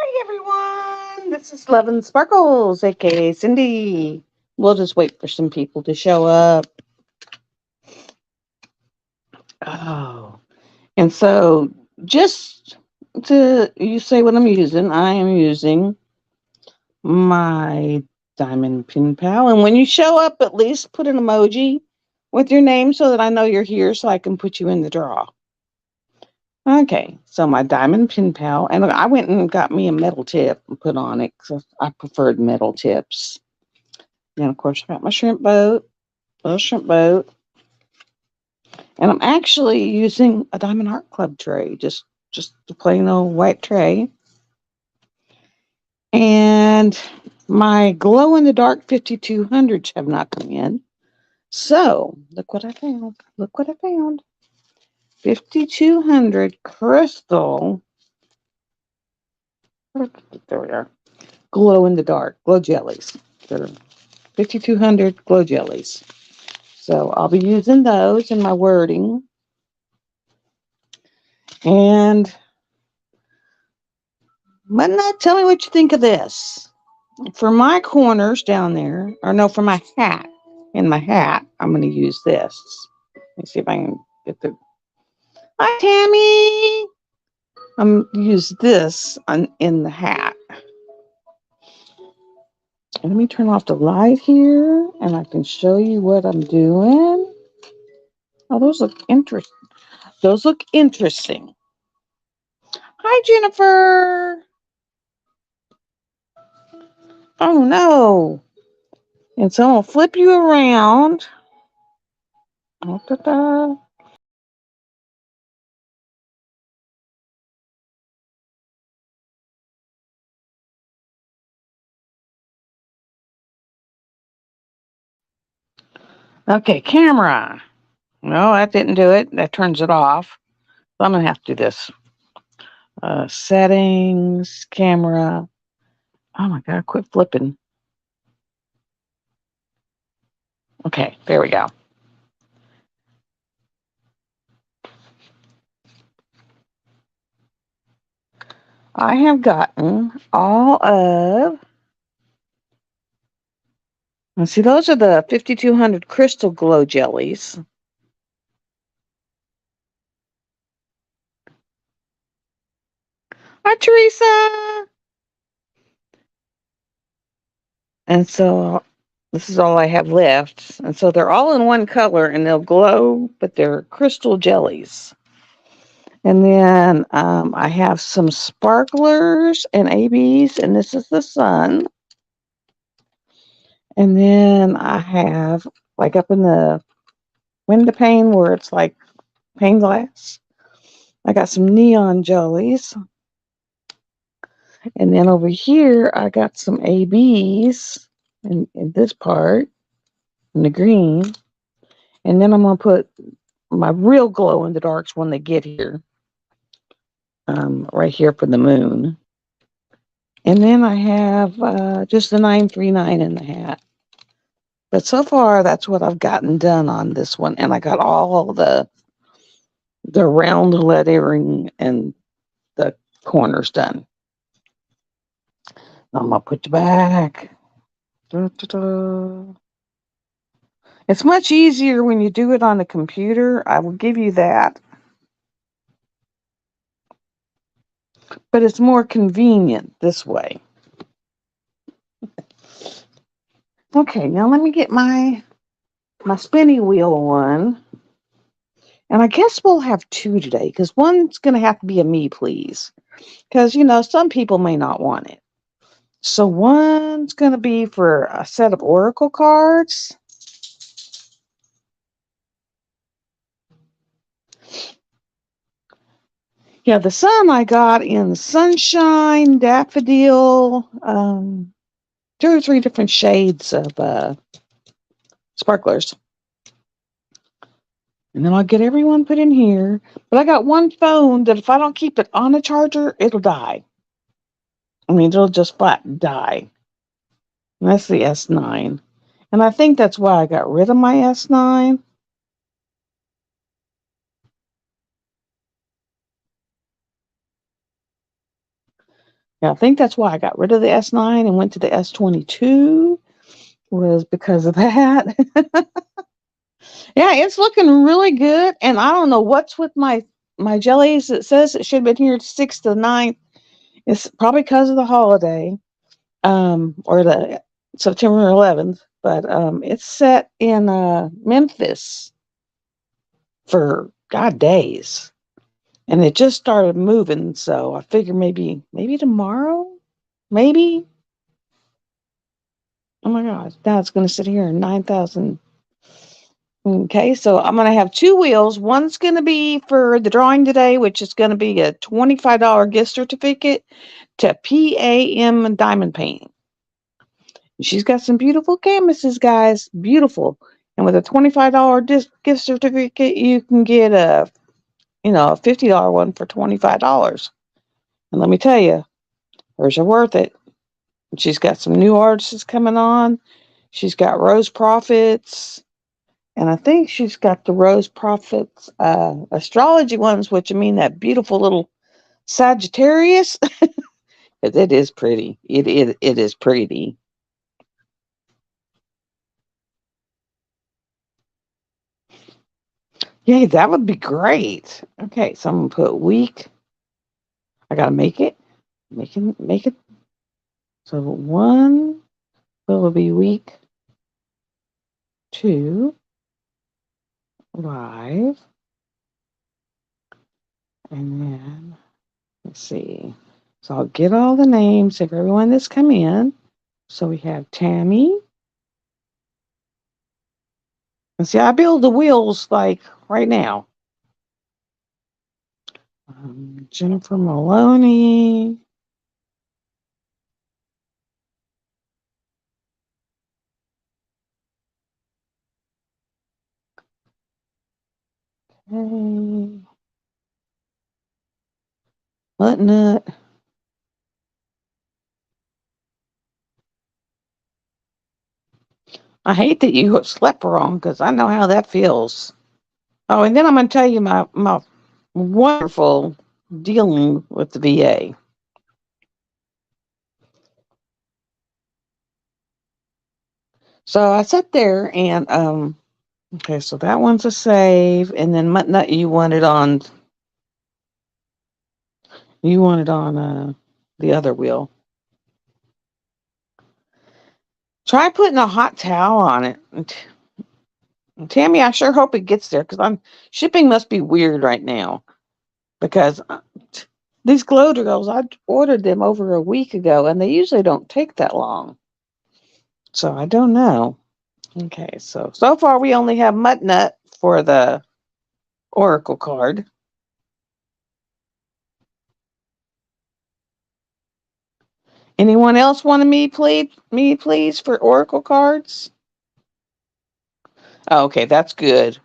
Hi everyone, this is Love and Sparkles, aka Cindy. We'll just wait for some people to show up. Oh, and so just to you say what I'm using, I am using my Diamond Pin Pal. And when you show up, at least put an emoji with your name so that I know you're here so I can put you in the draw. Okay, so my Diamond Pin Pal, and I went and got me a metal tip and put on it because I preferred metal tips. And of course, I got my shrimp boat, little shrimp boat, and I'm actually using a Diamond Art Club tray, just a plain old white tray. And my glow in the dark 5200s have not come in. So look what I found. Look what I found. 5200 crystal. There we are. Glow in the dark, glow jellies. They're 5200 glow jellies. So I'll be using those in my wording. And but now tell me what you think of this. For my corners down there, or no, for my hat, in my hat, I'm going to use this. Let me see if I can get the. Hi, Tammy. I'm going to use this in the hat. And let me turn off the light here, and I can show you what I'm doing. Oh, those look interesting. Those look interesting. Hi, Jennifer. Oh, no. And so I'll flip you around. Da-da. Okay, camera. No, that didn't do it. That turns it off. So I'm going to have to do this. Settings, camera. Oh my God, quit flipping. Okay, there we go. I have gotten all of. Let's see, those are the 5200 crystal glow jellies. Hi, Teresa. And so this is all I have left. And so they're all in one color and they'll glow, but they're crystal jellies. And then I have some sparklers and ABs, and this is the sun. And then I have, like up in the window pane where it's like pane glass, I got some neon jellies. And then over here, I got some ABs in this part, in the green. And then I'm going to put my real glow in the darks when they get here, right here for the moon. And then I have just the 939 in the hat. But so far, that's what I've gotten done on this one. And I got all the round lettering and the corners done. I'm going to put you back. Da, da, da. It's much easier when you do it on the computer. I will give you that. But it's more convenient this way. Okay, now let me get my spinny wheel one. And I guess we'll have two today because one's going to have to be a me, please. Because, some people may not want it. So one's going to be for a set of oracle cards. Yeah, the sun I got in sunshine, daffodil, 2 or 3 different shades of sparklers. And then I'll get everyone put in here. But I got one phone that if I don't keep it on a charger, it'll die. I mean, it'll just flat die. And that's the S9. And I think that's why I got rid of my S9. Yeah, I think that's why I got rid of the S9 and went to the S22, was because of that. Yeah, it's looking really good. And I don't know what's with my jellies. It says it should have been here 6th to 9th. It's probably because of the holiday, or the September 11th. But it's set in Memphis for God days, and it just started moving. So I figure maybe tomorrow, maybe. Oh my gosh, now it's going to sit here in 9,000. Okay, so I'm going to have two wheels. One's going to be for the drawing today, which is going to be a $25 gift certificate to PAM Diamond Painting. She's got some beautiful canvases, guys. Beautiful. And with a $25 gift certificate, you can get a $50 one for $25. And let me tell you, hers are worth it. She's got some new artists coming on. She's got Rose Profits. And I think she's got the Rose Profits astrology ones, which I mean that beautiful little Sagittarius. It is pretty. It is pretty. Yay, that would be great. Okay, so I'm gonna put week. I gotta make it. So one will be week 2 live, and then let's see. So I'll get all the names of everyone that's come in. So we have Tammy. And see, I build the wheels like right now. Jennifer Maloney. Okay. Nut. I hate that you slept wrong because I know how that feels. Oh, and then I'm going to tell you my wonderful dealing with the VA. So I sat there and okay, so that one's a save, and then Nut you wanted on the other wheel. Try putting a hot towel on it. Tammy, I sure hope it gets there because I'm shipping must be weird right now because these glow drills I ordered them over a week ago and they usually don't take that long. So I don't know. Okay, so far we only have Nut for the Oracle card. Anyone else want to me please for Oracle cards? Oh, okay, that's good.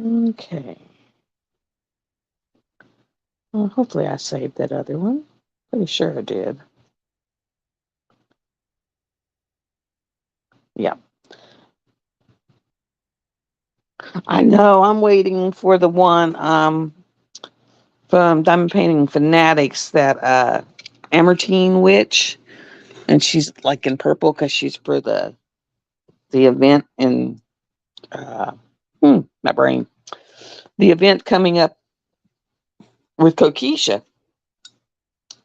Okay. Well, hopefully I saved that other one. Pretty sure I did. Yeah. I know. I'm waiting for the one from Diamond Painting Fanatics, that Amartine Witch, and she's like in purple because she's for the event in uh, my brain. The event coming up with Kokisha,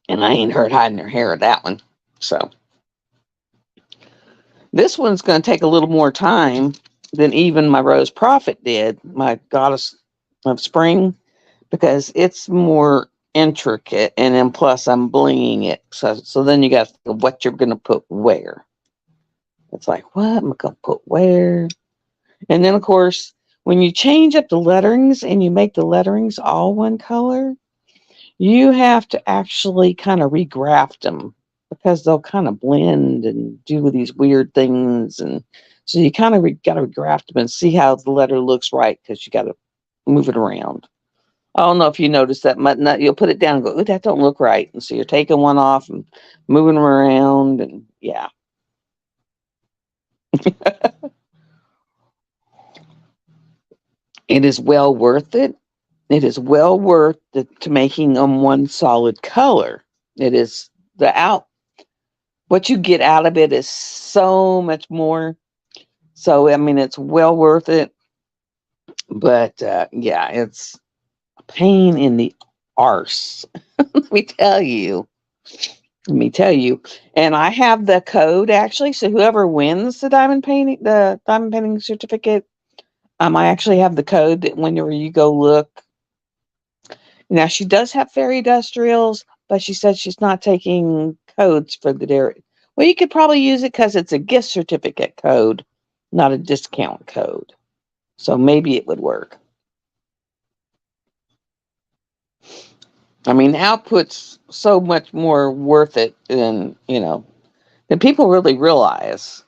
and I ain't heard hiding her hair of that one. So this one's going to take a little more time than even my Rose Prophet did, my Goddess of Spring, because it's more intricate, and then plus I'm blinging it. So then you got to think of what you're going to put where. It's like, what am I going to put where? And then, of course, when you change up the letterings and you make the letterings all one color, you have to actually kind of regraft them because they'll kind of blend and do these weird things. And so you kind of got to regraft them and see how the letter looks right because you got to move it around. I don't know if you noticed that Nut. You'll put it down and go, "Ooh, that don't look right." And so you're taking one off and moving them around. And yeah. It is well worth it. It is well worth to making them one solid color. It is the out what you get out of it is so much more. So I mean, it's well worth it. But yeah, it's a pain in the arse. Let me tell you. Let me tell you. And I have the code actually. So whoever wins the diamond painting certificate, I actually have the code that whenever you go look. Now she does have Fairy Industrials, but she said she's not taking codes for the dairy. Well, you could probably use it because it's a gift certificate code, not a discount code. So maybe it would work. I mean, output's so much more worth it than people really realize.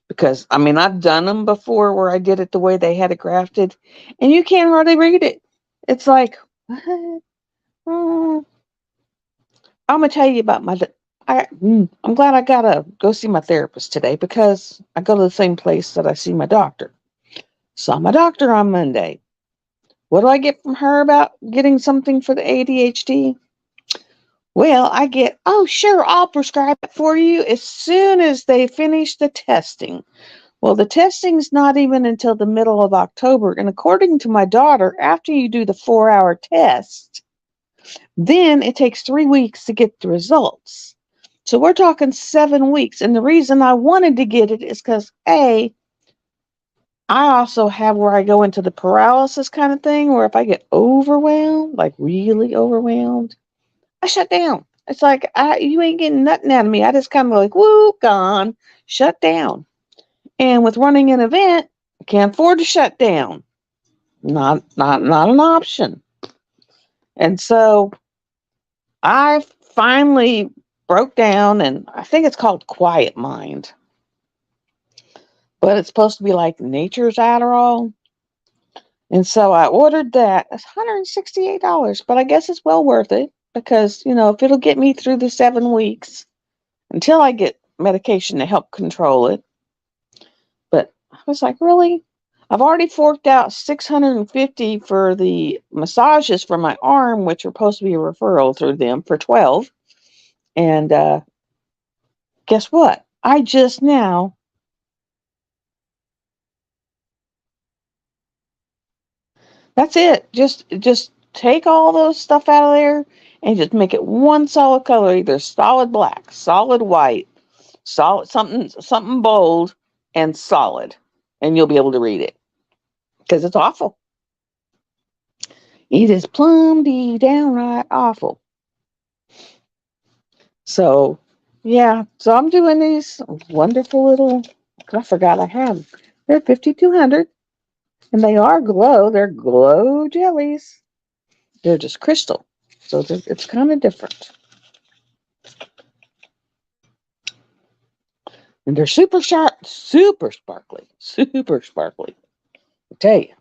Because I mean, I've done them before where I did it the way they had it grafted, and you can't hardly read it. It's like, what? Oh, I'm gonna tell you about I'm glad I gotta go see my therapist today because I go to the same place that I see my doctor. Saw my doctor on Monday. What do I get from her about getting something for the ADHD? Well, I get, oh, sure, I'll prescribe it for you as soon as they finish the testing. Well, the testing's not even until the middle of October. And according to my daughter, after you do the 4-hour test, then it takes 3 weeks to get the results. So we're talking 7 weeks. And the reason I wanted to get it is because, A, I also have where I go into the paralysis kind of thing, where if I get overwhelmed, like really overwhelmed, I shut down. It's like, you ain't getting nothing out of me. I just kind of like, woo, gone, shut down. And with running an event, I can't afford to shut down. Not an option. And so I finally broke down, and I think it's called Quiet Mind, but it's supposed to be like nature's Adderall. And so I ordered that. It's $168, but I guess it's well worth it because, if it'll get me through the 7 weeks until I get medication to help control it. But I was like, really? I've already forked out $650 for the massages for my arm, which are supposed to be a referral through them for 12. And guess what? I just now That's it. Just take all those stuff out of there and just make it one solid color, either solid black, solid white, solid something bold and solid, and you'll be able to read it because it's awful. It is plumb downright awful. So, yeah. So I'm doing these wonderful little. I forgot I have. They're 5,200, and they are glow. They're glow jellies. They're just crystal, so it's kind of different. And they're super sharp, super sparkly, super sparkly. I tell you.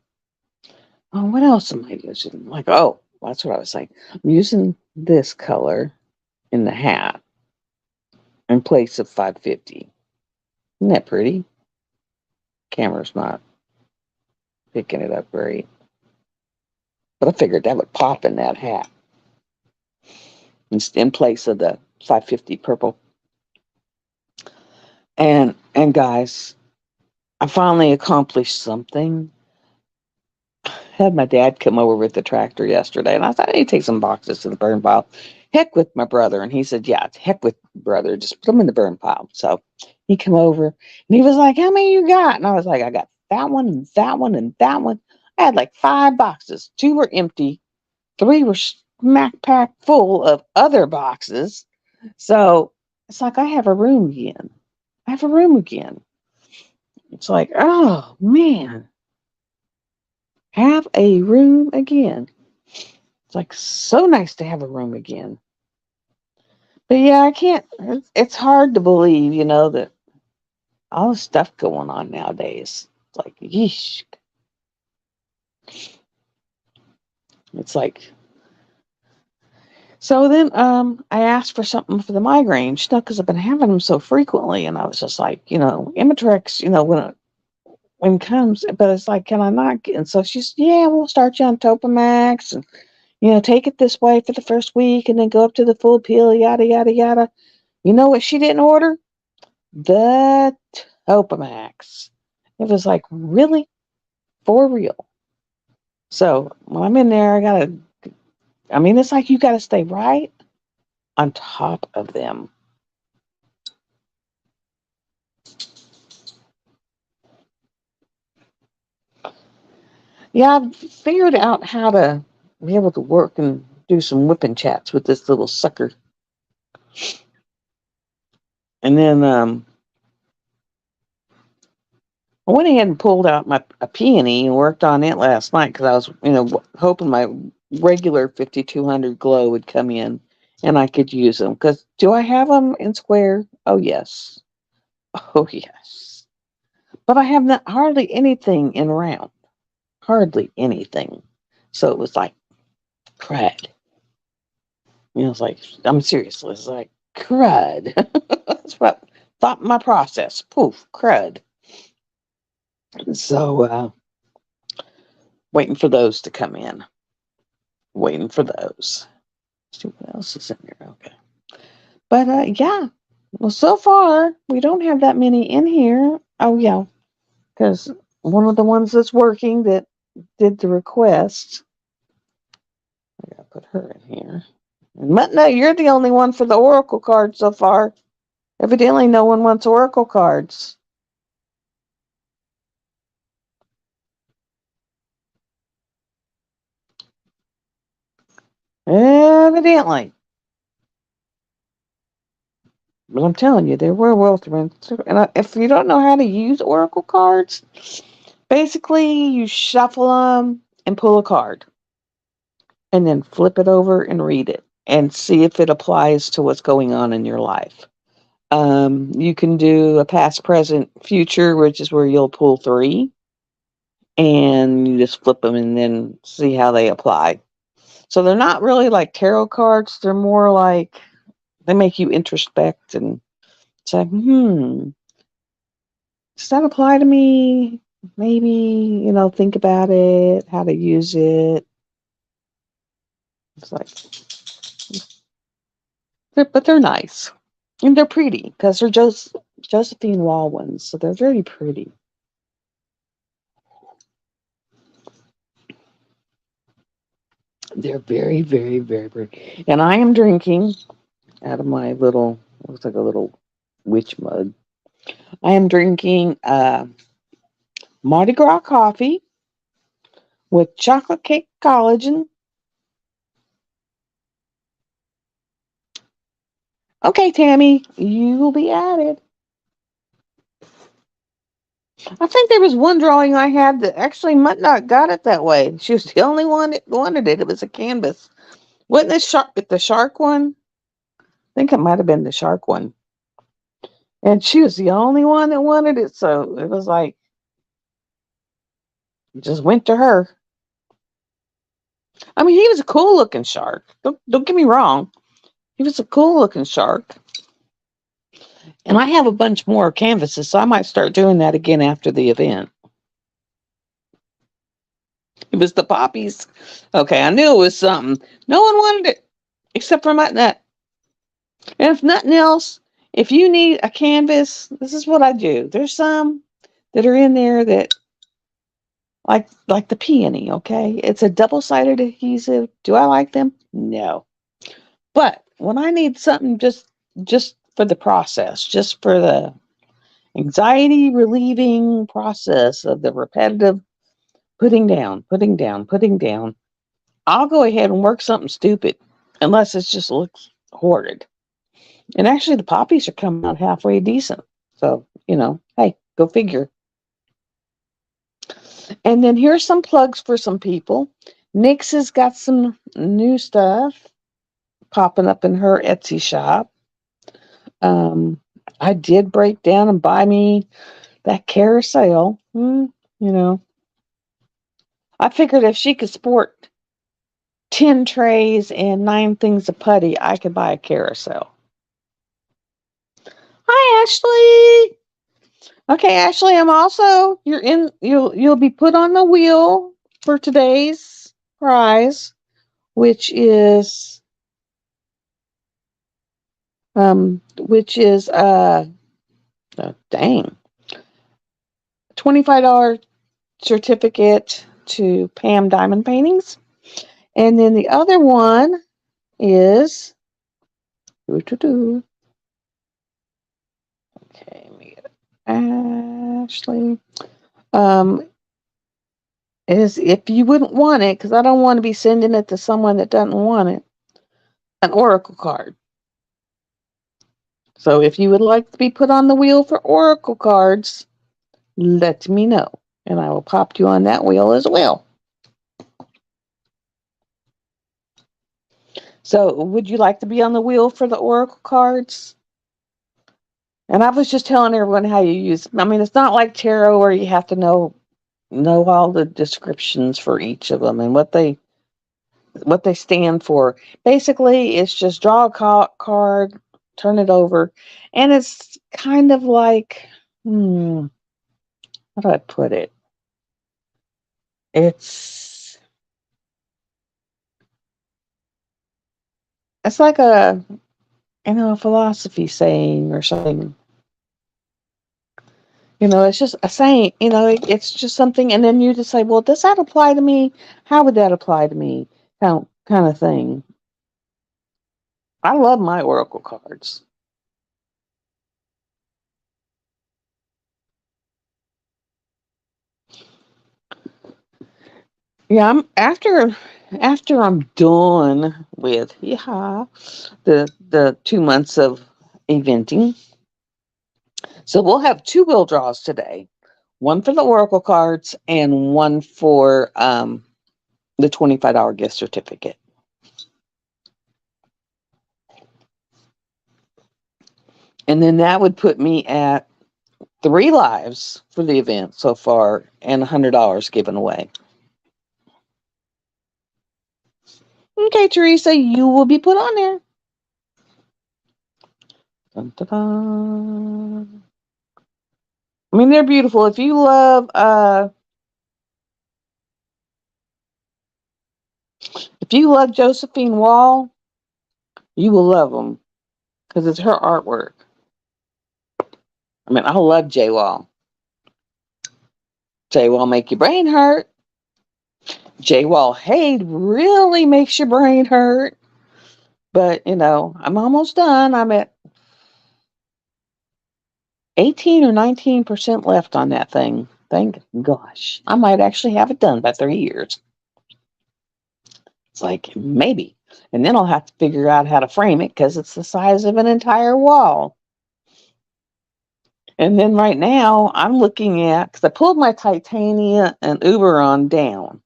Oh, what else am I using? Like, oh, that's what I was saying. I'm using this color in the hat in place of 550. Isn't that pretty? Camera's not picking it up great. But I figured that would pop in that hat in place of the 550 purple. And guys, I finally accomplished something. Had my dad come over with the tractor yesterday, and I thought, hey, take some boxes to the burn pile. Heck with my brother. And he said, yeah, heck with brother. Just put them in the burn pile. So he come over, and he was like, how many you got? And I was like, I got that one, and that one, and that one. I had like 5 boxes. 2 were empty. 3 were smack packed full of other boxes. So it's like, I have a room again. I have a room again. It's like, oh, man. Have a room again. It's like so nice to have a room again. But yeah, I can't, it's hard to believe, that all the stuff going on nowadays. It's like, yeesh. It's like, So then I asked for something for the migraines, because I've been having them so frequently, and I was just like, Imitrex, when it comes, but it's like, can I not get? And so she's, yeah, we'll start you on Topamax, and take it this way for the first week, and then go up to the full pill, yada yada yada. You know what she didn't order? The Topamax. It was like, really, for real. So when I'm in there, it's like you gotta stay right on top of them. Yeah, I've figured out how to be able to work and do some whipping chats with this little sucker. And then I went ahead and pulled out my a peony and worked on it last night because I was, hoping my regular 5200 glow would come in and I could use them. Because do I have them in square? Oh yes, oh yes. But I have not hardly anything in round, hardly anything. So it was like crud. It's like, I'm serious. It's like crud. That's what thought my process. Poof, crud. So waiting for those to come in. Waiting for those. Let's see what else is in there. Okay. But yeah. Well, so far we don't have that many in here. Oh yeah, because one of the ones that's working that did the request. I gotta put her in here. But no, you're the only one for the Oracle card so far. Evidently, no one wants Oracle cards. Evidently. But I'm telling you, there were Wilthermen. And if you don't know how to use Oracle cards, basically you shuffle them and pull a card. And then flip it over and read it. And see if it applies to what's going on in your life. You can do a past, present, future, which is where you'll pull 3. And you just flip them and then see how they apply. So they're not really like tarot cards. They're more like they make you introspect and say, does that apply to me? Maybe, think about it, how to use it. It's like, but they're nice. And they're pretty because they're Josephine Wall ones. So they're very pretty. They're very, very, very pretty. And I am drinking out of my little, looks like a little witch mug. I am drinking Mardi Gras coffee with chocolate cake collagen. Okay, Tammy, you will be added. I think there was one drawing I had that actually might not got it that way. She was the only one that wanted it. It was a canvas. Wasn't the shark one? I think it might have been the shark one. And she was the only one that wanted it, so it was like just went to her. I mean, he was a cool looking shark. Don't get me wrong. He was a cool looking shark. And I have a bunch more canvases, so I might start doing that again after the event. It was the poppies. Okay, I knew it was something. No one wanted it except for my nut. And if nothing else, if you need a canvas, this is what I do. There's some that are in there that like the peony, okay? It's a double-sided adhesive. Do I like them? No. But when I need something just for the process, just for the anxiety relieving process of the repetitive putting down, putting down, putting down, I'll go ahead and work something stupid unless it just looks horrid. And actually the poppies are coming out halfway decent. So, hey, go figure. And then here's some plugs for some people. Nyx has got some new stuff popping up in her Etsy shop. I did break down and buy me that carousel. I figured if she could sport 10 trays and 9 things of putty, I could buy a carousel. Hi, Ashley. Okay, Ashley, I'm also you'll be put on the wheel for today's prize, which is dang, $25 certificate to Pam Diamond Paintings. And then the other one is okay, let me get it. Ashley. Is if you wouldn't want it, because I don't want to be sending it to someone that doesn't want it, an Oracle card. So if you would like to be put on the wheel for Oracle cards, let me know, and I will pop you on that wheel as well. So would you like to be on the wheel for the Oracle cards? And I was just telling everyone how you use. I mean, it's not like tarot where you have to know all the descriptions for each of them and what they stand for. Basically, it's just draw a card, turn it over, and it's kind of like, how do I put it? It's like a philosophy saying or something. It's just a saying. It's just something, and then you just say, "Well, does that apply to me? How would that apply to me?" Kind of thing. I love my oracle cards. Yeah, I'm after I'm done with the 2 months of eventing. So we'll have 2 wheel draws today. One for the oracle cards and one for the $25 gift certificate. And then that would put me at 3 lives for the event so far and $100 given away. Okay, Teresa, you will be put on there. Dun, dun, dun. I mean, they're beautiful. If you love Josephine Wall, you will love them because it's her artwork. I mean, I love J Wall. J Wall make your brain hurt. J Wall hate really makes your brain hurt. But I'm almost done. I'm at 18 or 19% left on that thing. Thank gosh. I might actually have it done by 3 years. It's like maybe. And then I'll have to figure out how to frame it because it's the size of an entire wall. And then right now I'm looking at, because I pulled my Titania and Uberon down.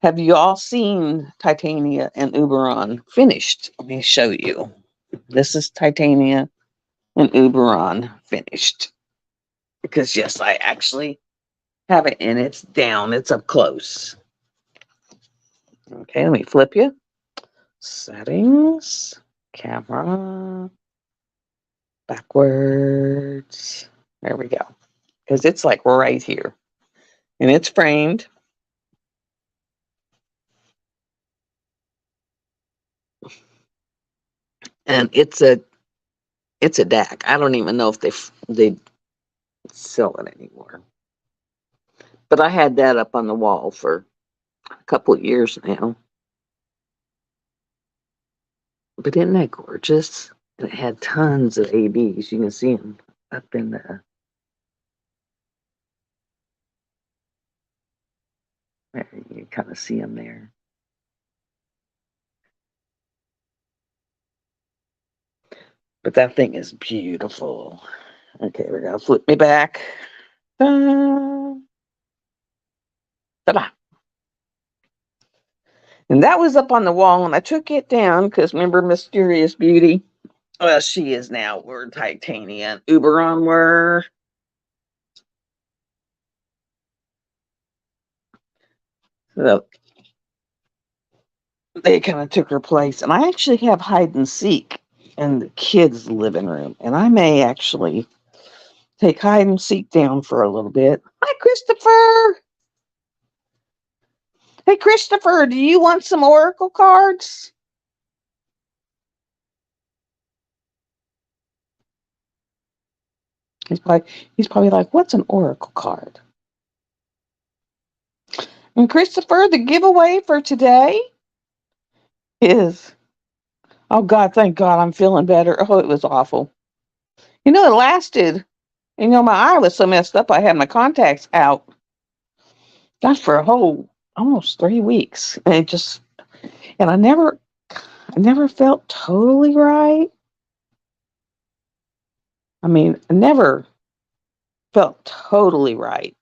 Have you all seen Titania and Uberon finished? Let me show you. This is Titania and Uberon finished. Because yes, I actually have it and it's down. It's up close. Okay, let me flip you. Settings, camera, backwards. There we go. Because it's like right here. And it's framed. And it's a DAC. I don't even know if they sell it anymore. But I had that up on the wall for a couple of years now. But isn't that gorgeous? And it had tons of ABs. You can see them up in the. You kind of see them there. But that thing is beautiful. Okay, we're gonna flip me back. Ta-da. And that was up on the wall, and I took it down because remember Mysterious Beauty? Well, she is now where Titania and Uberon were. So they kind of took her place. And I actually have hide and seek in the kids' living room. And I may actually take hide and seek down for a little bit. Hi, Christopher. Hey, Christopher, do you want some Oracle cards? He's probably like, what's an Oracle card? And Christopher, the giveaway for today is, oh God, thank God I'm feeling better. Oh, it was awful. It lasted. My eye was so messed up I had my contacts out. Gosh, for a whole almost 3 weeks. And I never felt totally right. I never felt totally right.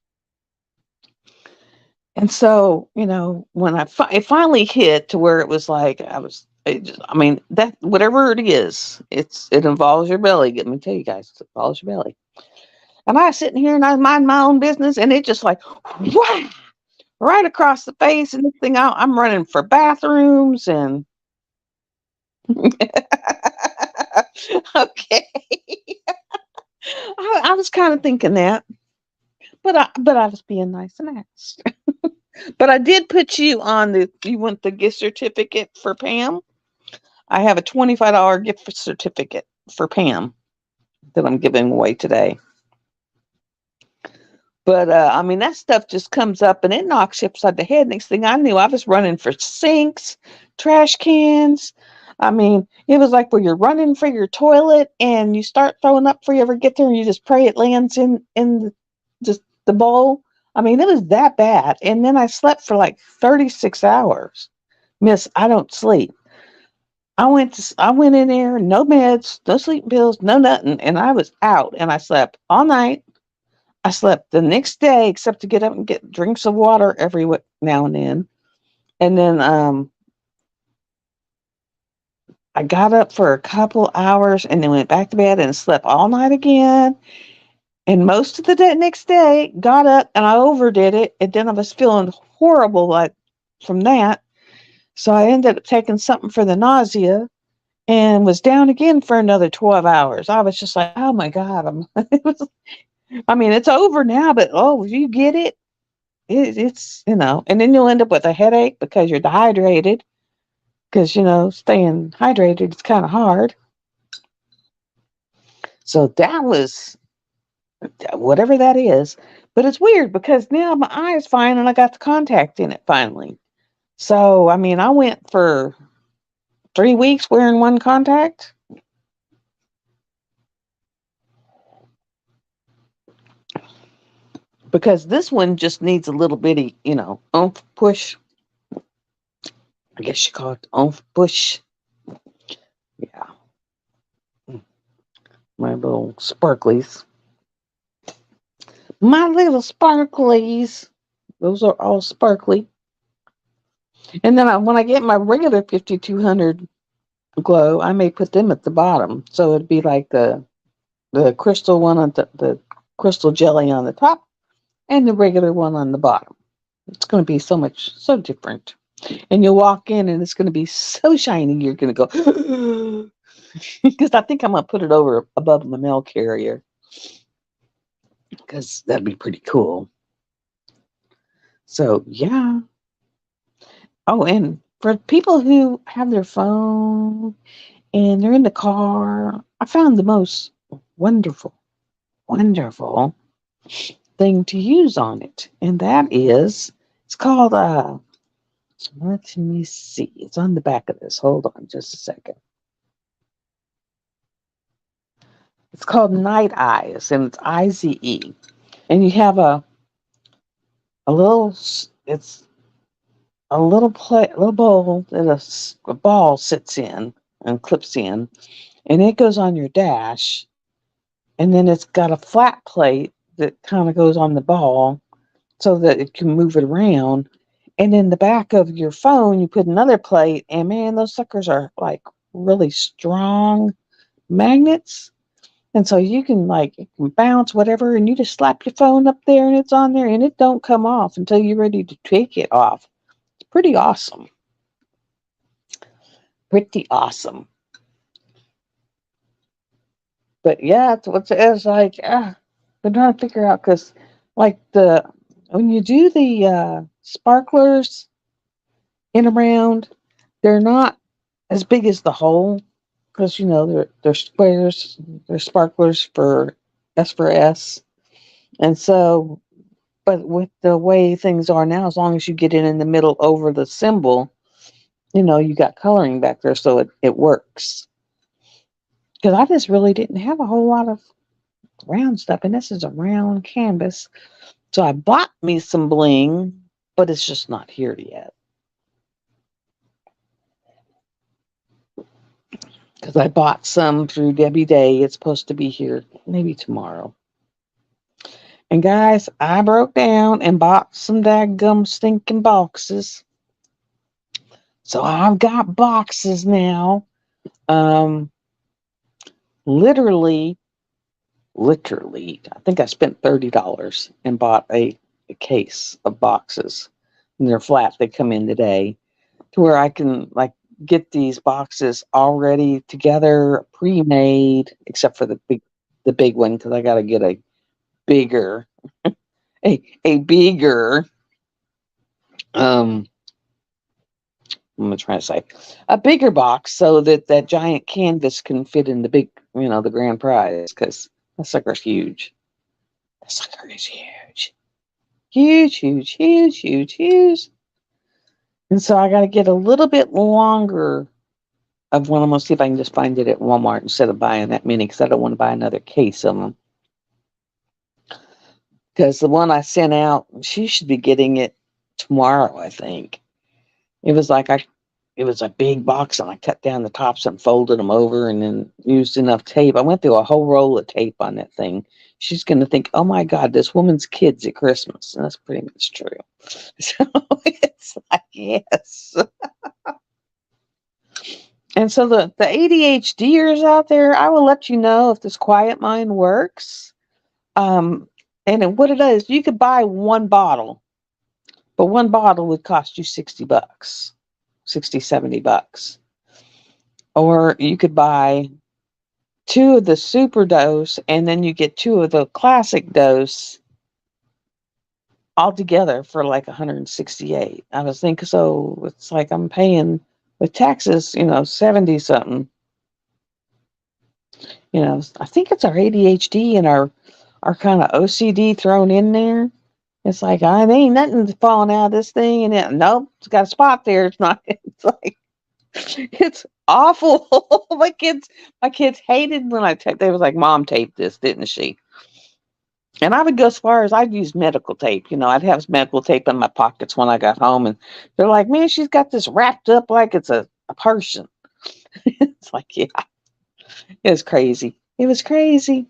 And so, when it finally hit to where it was like that whatever it is, it involves your belly. Let me tell you guys, it involves your belly. And I was sitting here and I mind my own business, and it just like, wow, right across the face. And this thing, I'm running for bathrooms and okay. I was kind of thinking that, but I was being nice and asked. But I did put you on you want the gift certificate for Pam? I have a $25 gift certificate for Pam that I'm giving away today. But that stuff just comes up and it knocks you upside the head. Next thing I knew, I was running for sinks, trash cans. It was like where you're running for your toilet and you start throwing up before you ever get there, and you just pray it lands in just the bowl. It was that bad. And then I slept for like 36 hours. Miss, I don't sleep. I went in there, no meds, no sleeping pills, no nothing, and I was out. And I slept all night. I slept the next day, except to get up and get drinks of water every now and then. And then I got up for a couple hours and then went back to bed and slept all night again. And most of the next day, got up and I overdid it. And then I was feeling horrible like from that. So I ended up taking something for the nausea and was down again for another 12 hours. I was just like, oh my God. It's over now, but oh, you get it. It's, and then you'll end up with a headache because you're dehydrated. Because, staying hydrated is kind of hard. So that was whatever that is. But it's weird because now my eye is fine and I got the contact in it finally. So, I went for 3 weeks wearing one contact. Because this one just needs a little bitty, oomph push. I guess you call it oomph push. Yeah. My little sparklies. My little sparklies. Those are all sparkly. And then when I get my regular 5200 glow, I may put them at the bottom. So it'd be like the crystal one on the crystal jelly on the top and the regular one on the bottom. It's going to be so different. And you'll walk in and it's going to be so shiny. You're going to go, because I think I'm going to put it over above the mail carrier, because that'd be pretty cool. So, yeah. Oh, and for people who have their phone and they're in the car, I found the most wonderful thing to use on it. And that is, it's called, let me see. It's on the back of this. Hold on just a second. It's called Night Eyes, and it's IZE. And you have a little, it's a little bowl that a ball sits in and clips in, and it goes on your dash. And then it's got a flat plate that kind of goes on the ball so that it can move it around. And in the back of your phone, you put another plate, and man, those suckers are like really strong magnets. And so you can bounce whatever, and you just slap your phone up there and it's on there, and it don't come off until you're ready to take it off. It's pretty awesome. Pretty awesome. But yeah, it's like, I'm trying to figure out because, like, when you do the sparklers in a round, they're not as big as the hole because they're squares, they're sparklers for S, and so. But with the way things are now, as long as you get it in the middle over the symbol, you got coloring back there, so it works. Because I just really didn't have a whole lot of round stuff, and this is a round canvas. So I bought me some bling, but it's just not here yet. Because I bought some through Debbie Day. It's supposed to be here maybe tomorrow. And guys, I broke down and bought some daggum stinking boxes. So I've got boxes now. Um, literally, I think I spent $30 and bought a case of boxes. And they're flat. They come in today to where I can like get these boxes already together, pre-made, except for the big one because I got to get bigger a bigger um I'm gonna try to say a bigger box so that that giant canvas can fit in the big, the grand prize because that sucker's huge. That sucker is huge, huge, huge, huge, huge, huge. And so I got to get a little bit longer of one. I'm gonna see if I can just find it at Walmart instead of buying that many because I don't want to buy another case of them. Because the one I sent out, she should be getting it tomorrow, I think. It was like it was a big box, and I cut down the tops and folded them over, and then used enough tape. I went through a whole roll of tape on that thing. She's going to think, "Oh my God, this woman's kids at Christmas," and that's pretty much true. So it's like, yes. And so the ADHDers out there, I will let you know if this Quiet Mind works. Um, what it is, you could buy one bottle, but one bottle would cost you $60, 60, $70. Or you could buy two of the super dose and then you get two of the classic dose all together for like 168. I was thinking, so it's like I'm paying with taxes, 70 something. I think it's our ADHD and our kind of OCD thrown in there. It's like I ain't nothing falling out of this thing, and nope, it's got a spot there. It's not. It's like it's awful. my kids hated when I taped. They was like, "Mom taped this, didn't she?" And I would go as far as I'd use medical tape. I'd have medical tape in my pockets when I got home, and they're like, "Man, she's got this wrapped up like it's a person." It's like, yeah, it was crazy. It was crazy.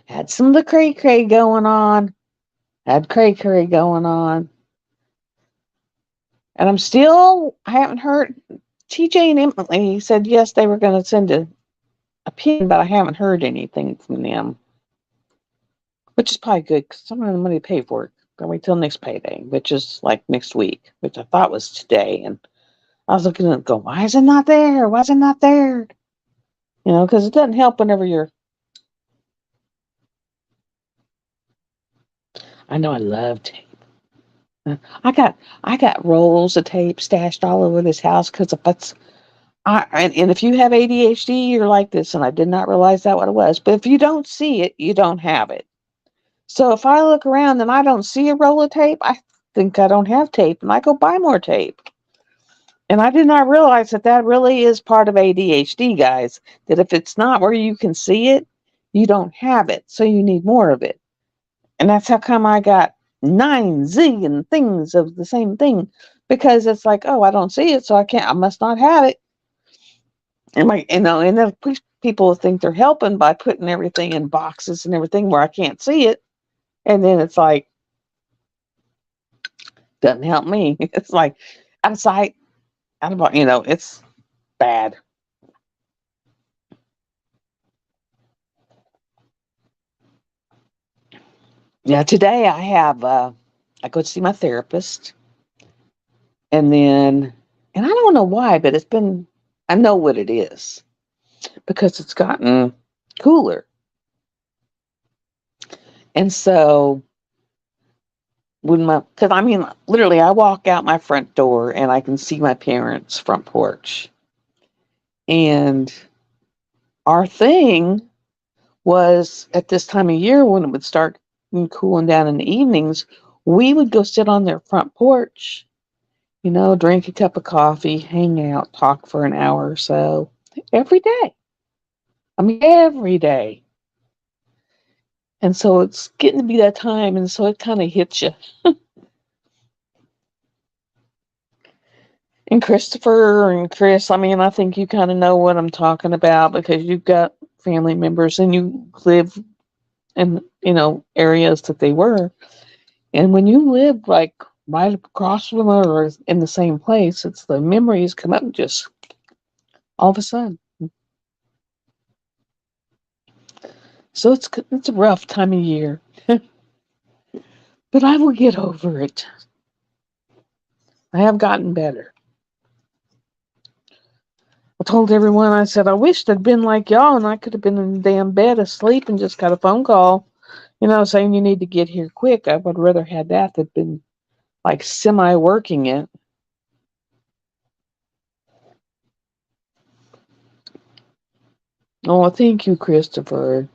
Had some of the cray cray going on. Had cray cray going on. And I haven't heard. TJ and Emily said yes, they were going to send a pin, but I haven't heard anything from them, which is probably good because some of the money to pay for it. Gonna wait till next payday, which is like next week, which I thought was today. And I was looking at it, go, why is it not there? Why is it not there? Because it doesn't help whenever you're. I know I love tape. I got rolls of tape stashed all over this house because if it's and if you have ADHD, you're like this, and I did not realize that what it was. But if you don't see it, you don't have it. So if I look around and I don't see a roll of tape, I think I don't have tape, and I go buy more tape. And I did not realize that that really is part of ADHD, guys. That if it's not where you can see it, you don't have it. So you need more of it. And that's how come I got 9 zillion things of the same thing. Because it's like, oh, I don't see it, so I must not have it. And and then people think they're helping by putting everything in boxes and everything where I can't see it. And then it's like, doesn't help me. It's like out of sight, out of, it's bad. Yeah, today I go to see my therapist, and then And I don't know why, but I know what it is because it's gotten cooler. And so because I mean, literally, I walk out my front door and I can see my parents' front porch. And our thing was at this time of year when it would start cooling down in the evenings, we would go sit on their front porch, drink a cup of coffee, hang out, talk for an hour or so every day. I mean, every day. And so it's getting to be that time, and so it kind of hits you. And Christopher and Chris, I mean, I think you kind of know what I'm talking about because you've got family members and you live in, areas that they were. And when you live like right across from them or in the same place, it's the memories come up just all of a sudden. So it's a rough time of year, but I will get over it. I have gotten better. I told everyone, I said, I wished I'd been like y'all and I could have been in the damn bed asleep and just got a phone call, saying you need to get here quick. I would rather had that than been like semi working it. Oh, thank you, Christopher.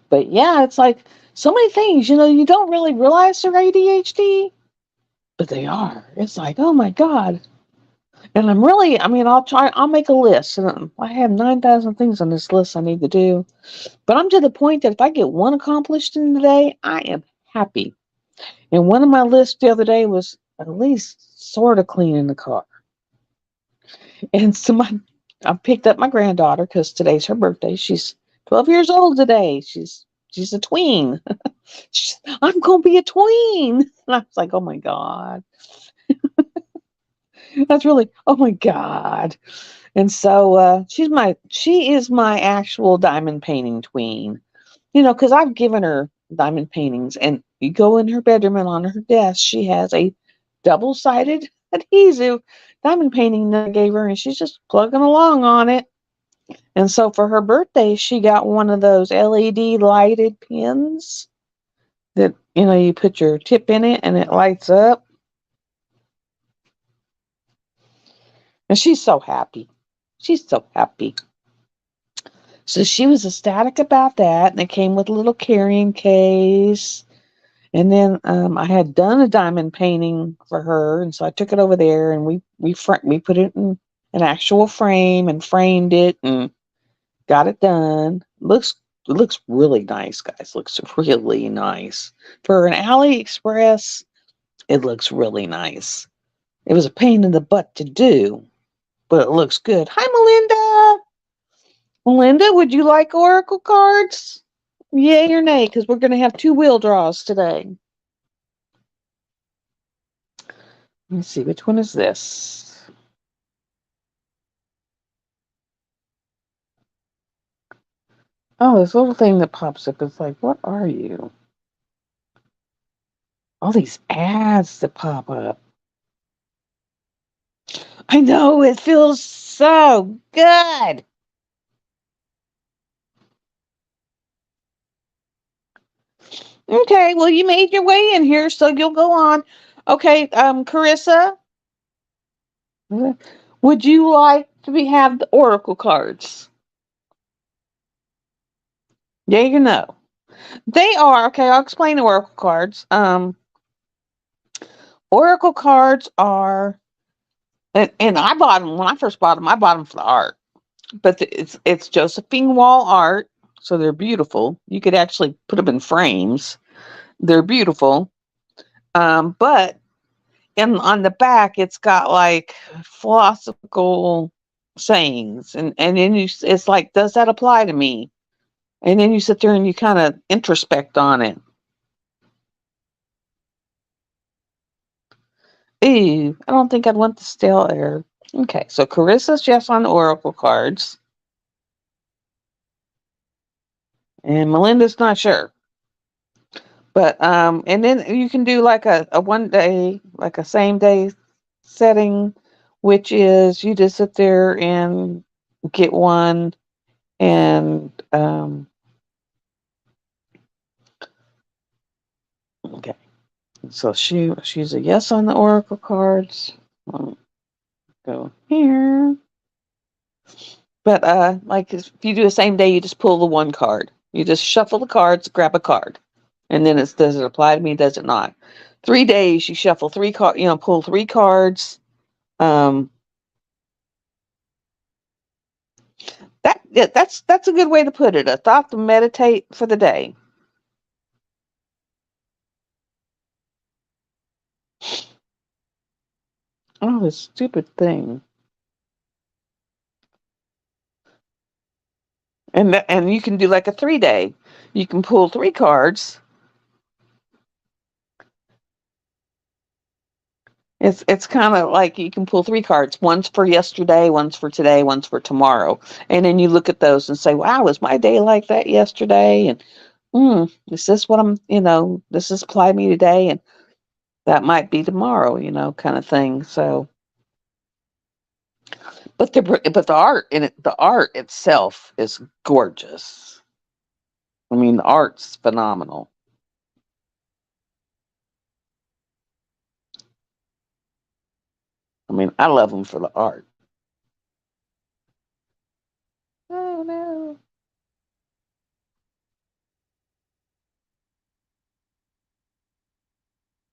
But yeah, it's like so many things, you don't really realize they're ADHD, but they are. It's like, oh my God. And I mean, I'll make a list. And I have 9,000 things on this list I need to do. But I'm to the point that if I get one accomplished in the day, I am happy. And one of my lists the other day was at least sort of cleaning the car. And so I picked up my granddaughter because today's her birthday. She's 12 years old today. She's a tween. I'm gonna be a tween. And I was like, oh my God. That's really, oh my God. And so she is my actual diamond painting tween. Because I've given her diamond paintings, and you go in her bedroom and on her desk, she has a double-sided adhesive diamond painting that I gave her, and she's just plugging along on it. And so for her birthday, she got one of those LED lighted pins that, you put your tip in it and it lights up. And she's so happy. She's so happy. So she was ecstatic about that. And it came with a little carrying case. And then I had done a diamond painting for her. And so I took it over there and we put it in an actual frame and framed it and got it done. It looks really nice, guys. Looks really nice. For an AliExpress, it looks really nice. It was a pain in the butt to do, but it looks good. Hi, Melinda. Melinda, would you like Oracle cards? Yay or nay? Because we're going to have 2 wheel draws today. Let me see, which one is this? Oh, this little thing that pops up is like, what are you? All these ads that pop up. I know, it feels so good. Okay, well, you made your way in here, so you'll go on. Okay, Carissa, would you like to have the Oracle cards? Yeah or no? They are, okay, I'll explain the Oracle cards. Oracle cards are, and I bought them, when I first bought them, I bought them for the art. But it's Josephine Wall art, so they're beautiful. You could actually put them in frames. They're beautiful. But on the back, it's got like philosophical sayings, and then it's like, does that apply to me? And then you sit there and you kind of introspect on it. Ooh, I don't think I'd want the stale air. Okay, so Carissa's just on Oracle cards, and Melinda's not sure. But and then you can do like a 1 day, like a same day setting, which is you just sit there and get one and okay. So she's a yes on the oracle cards. I'll go here. But like if you do the same day, you just pull the one card. You just shuffle the cards, grab a card, and then it's does it apply to me? Does it not? 3 days, you shuffle three card, pull three cards. Um, that's a good way to put it. A thought to meditate for the day. Oh, this stupid thing. And you can do like a 3 day. You can pull three cards. It's kind of like you can pull three cards. One's for yesterday, one's for today, one's for tomorrow. And then you look at those and say, "Wow, was my day like that yesterday?" And is this what this is apply me today, and that might be tomorrow, kind of thing. So, but the art in it, the art itself is gorgeous. I mean, the art's phenomenal. I mean, I love them for the art. Oh no!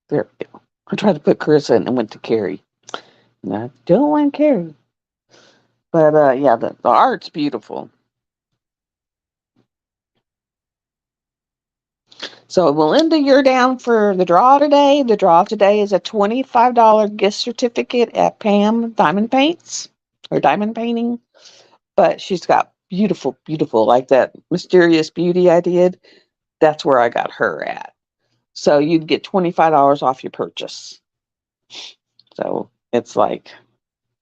There we go. I tried to put Carissa in and went to Carrie. No, I don't want Carrie. But yeah, the art's beautiful. So Melinda, you're down for the draw today. The draw today is a $25 gift certificate at Pam Diamond Paints or Diamond Painting. But she's got beautiful, beautiful, like that mysterious beauty I did. That's where I got her at. So you'd get $25 off your purchase. So it's like,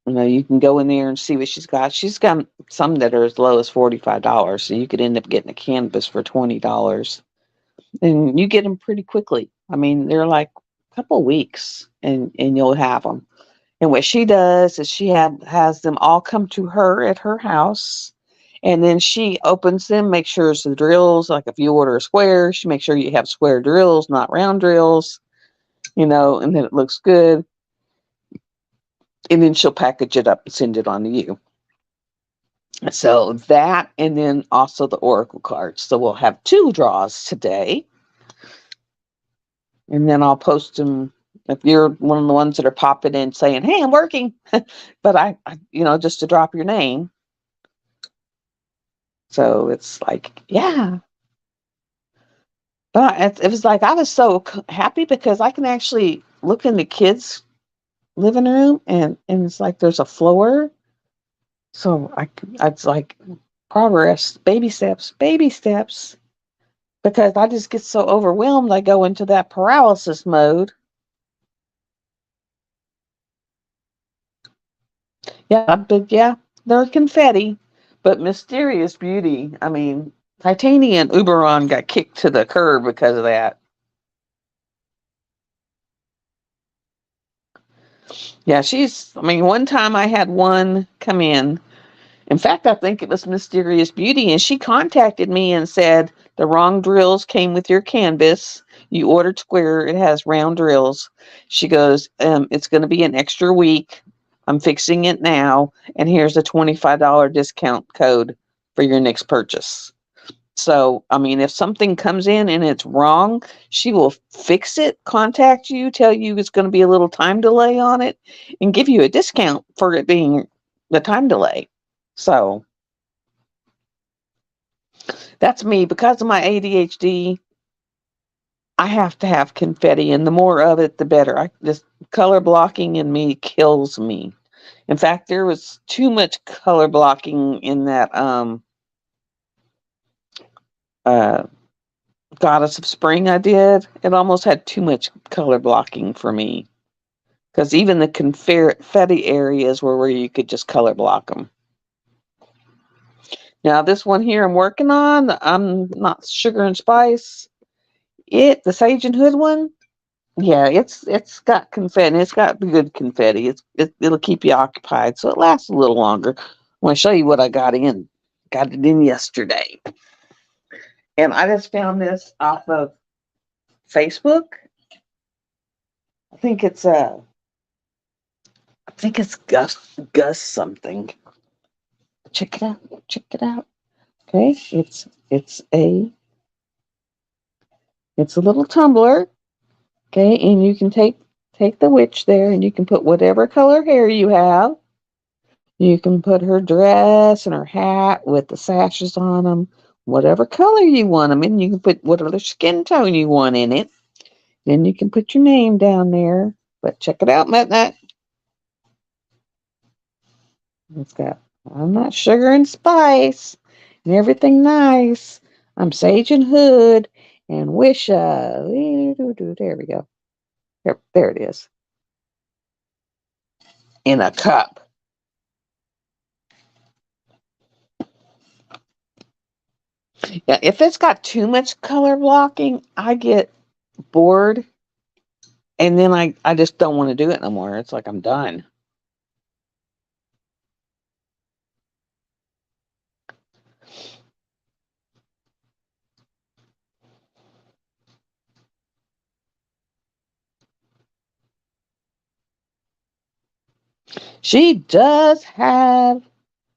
you can go in there and see what she's got. She's got some that are as low as $45. So you could end up getting a canvas for $20. And you get them pretty quickly. I mean, they're like a couple weeks and you'll have them. And what she does is she has them all come to her at her house. And then she opens them, makes sure it's the drills. Like if you order a square, she makes sure you have square drills, not round drills, and then it looks good. And then she'll package it up and send it on to you. So that, and then also the oracle cards. So we'll have two draws today. And then I'll post them if you're one of the ones that are popping in saying, "Hey, I'm working," but I just to drop your name. So it's like, yeah. But it was like I was so happy because I can actually look in the kids' living room and it's like there's a floor. So it's like progress, baby steps, baby steps. Because I just get so overwhelmed, I go into that paralysis mode. Yeah, but yeah, they're confetti, but mysterious beauty. I mean, Titania and Uberon got kicked to the curb because of that. Yeah, I mean, one time I had one come in. In fact, I think it was Mysterious Beauty, and she contacted me and said the wrong drills came with your canvas. You ordered square, it has round drills. She goes, it's going to be an extra week. I'm fixing it now, and here's a $25 discount code for your next purchase. So, I mean, if something comes in and it's wrong, she will fix it, contact you, tell you it's going to be a little time delay on it, and give you a discount for it being the time delay. So, that's me. Because of my ADHD, I have to have confetti, and the more of it, the better. This color blocking in me kills me. In fact, there was too much color blocking in that uh, Goddess of Spring I did. It almost had too much color blocking for me. Because even the confetti areas were where you could just color block them. Now, this one here I'm working on, I'm not sugar and spice. the Sage and Hood one, yeah, it's got confetti. It's got good confetti. It'll keep you occupied, so it lasts a little longer. I want to show you what I got in. Got it in yesterday, and I just found this off of Facebook. I think it's Gus something. Check it out. Check it out. Okay, it's a little tumbler. Okay, and you can take the witch there, and you can put whatever color hair you have. You can put her dress and her hat with the sashes on them, whatever color you want them in. You can put whatever skin tone you want in it. Then you can put your name down there. But check it out, Matt Nut. It's got, I'm not sugar and spice and everything nice. I'm Sage and Hood and Wisha. There we go. There it is. In a cup. Yeah, if it's got too much color blocking, I get bored and then I just don't want to do it no more. It's like I'm done. She does have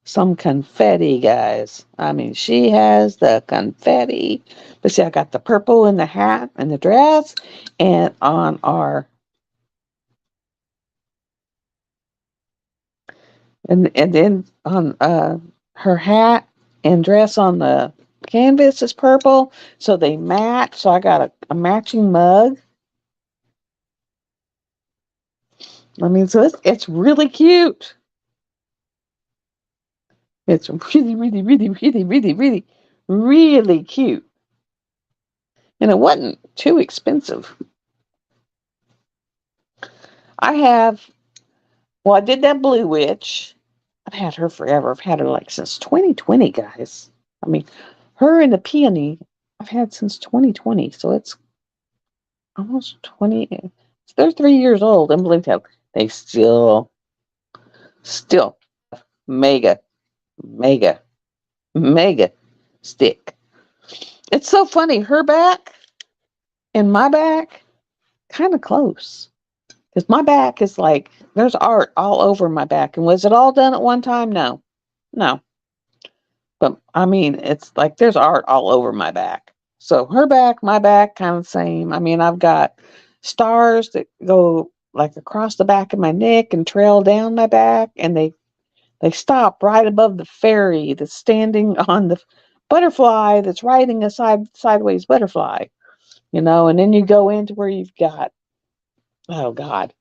some confetti, guys. I mean, she has the confetti. But see, I got the purple in the hat and the dress, and on our and then on her hat and dress on the canvas is purple, so they match. So I got a matching mug. I mean, so it's really cute. It's really, really, really, really, really, really, really cute. And it wasn't too expensive. I have, well, I did that Blue Witch. I've had her forever. I've had her like since 2020, guys. I mean, her and the Peony I've had since 2020. So it's almost 20. They're 3 years old. Unbelievable. They still mega, mega, mega stick. It's so funny. Her back and my back, kind of close. Because my back is like, there's art all over my back. And was it all done at one time? No. No. But I mean, it's like there's art all over my back. So her back, my back, kind of the same. I mean, I've got stars that go like across the back of my neck and trail down my back. And they stop right above the fairy that's standing on the butterfly that's riding a sideways butterfly, and then you go into where you've got, oh God,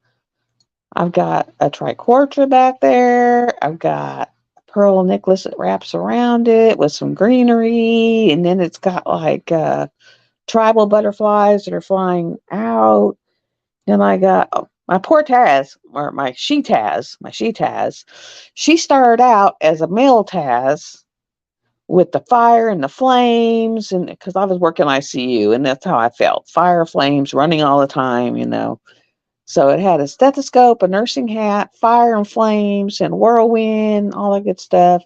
I've got a triquetra back there. I've got a pearl necklace that wraps around it with some greenery. And then it's got like tribal butterflies that are flying out. Then I got my poor Taz, or my she-Taz. She started out as a male Taz with the fire and the flames. And because I was working ICU, and that's how I felt, fire, flames, running all the time. So it had a stethoscope, a nursing hat, fire and flames, and whirlwind, all that good stuff.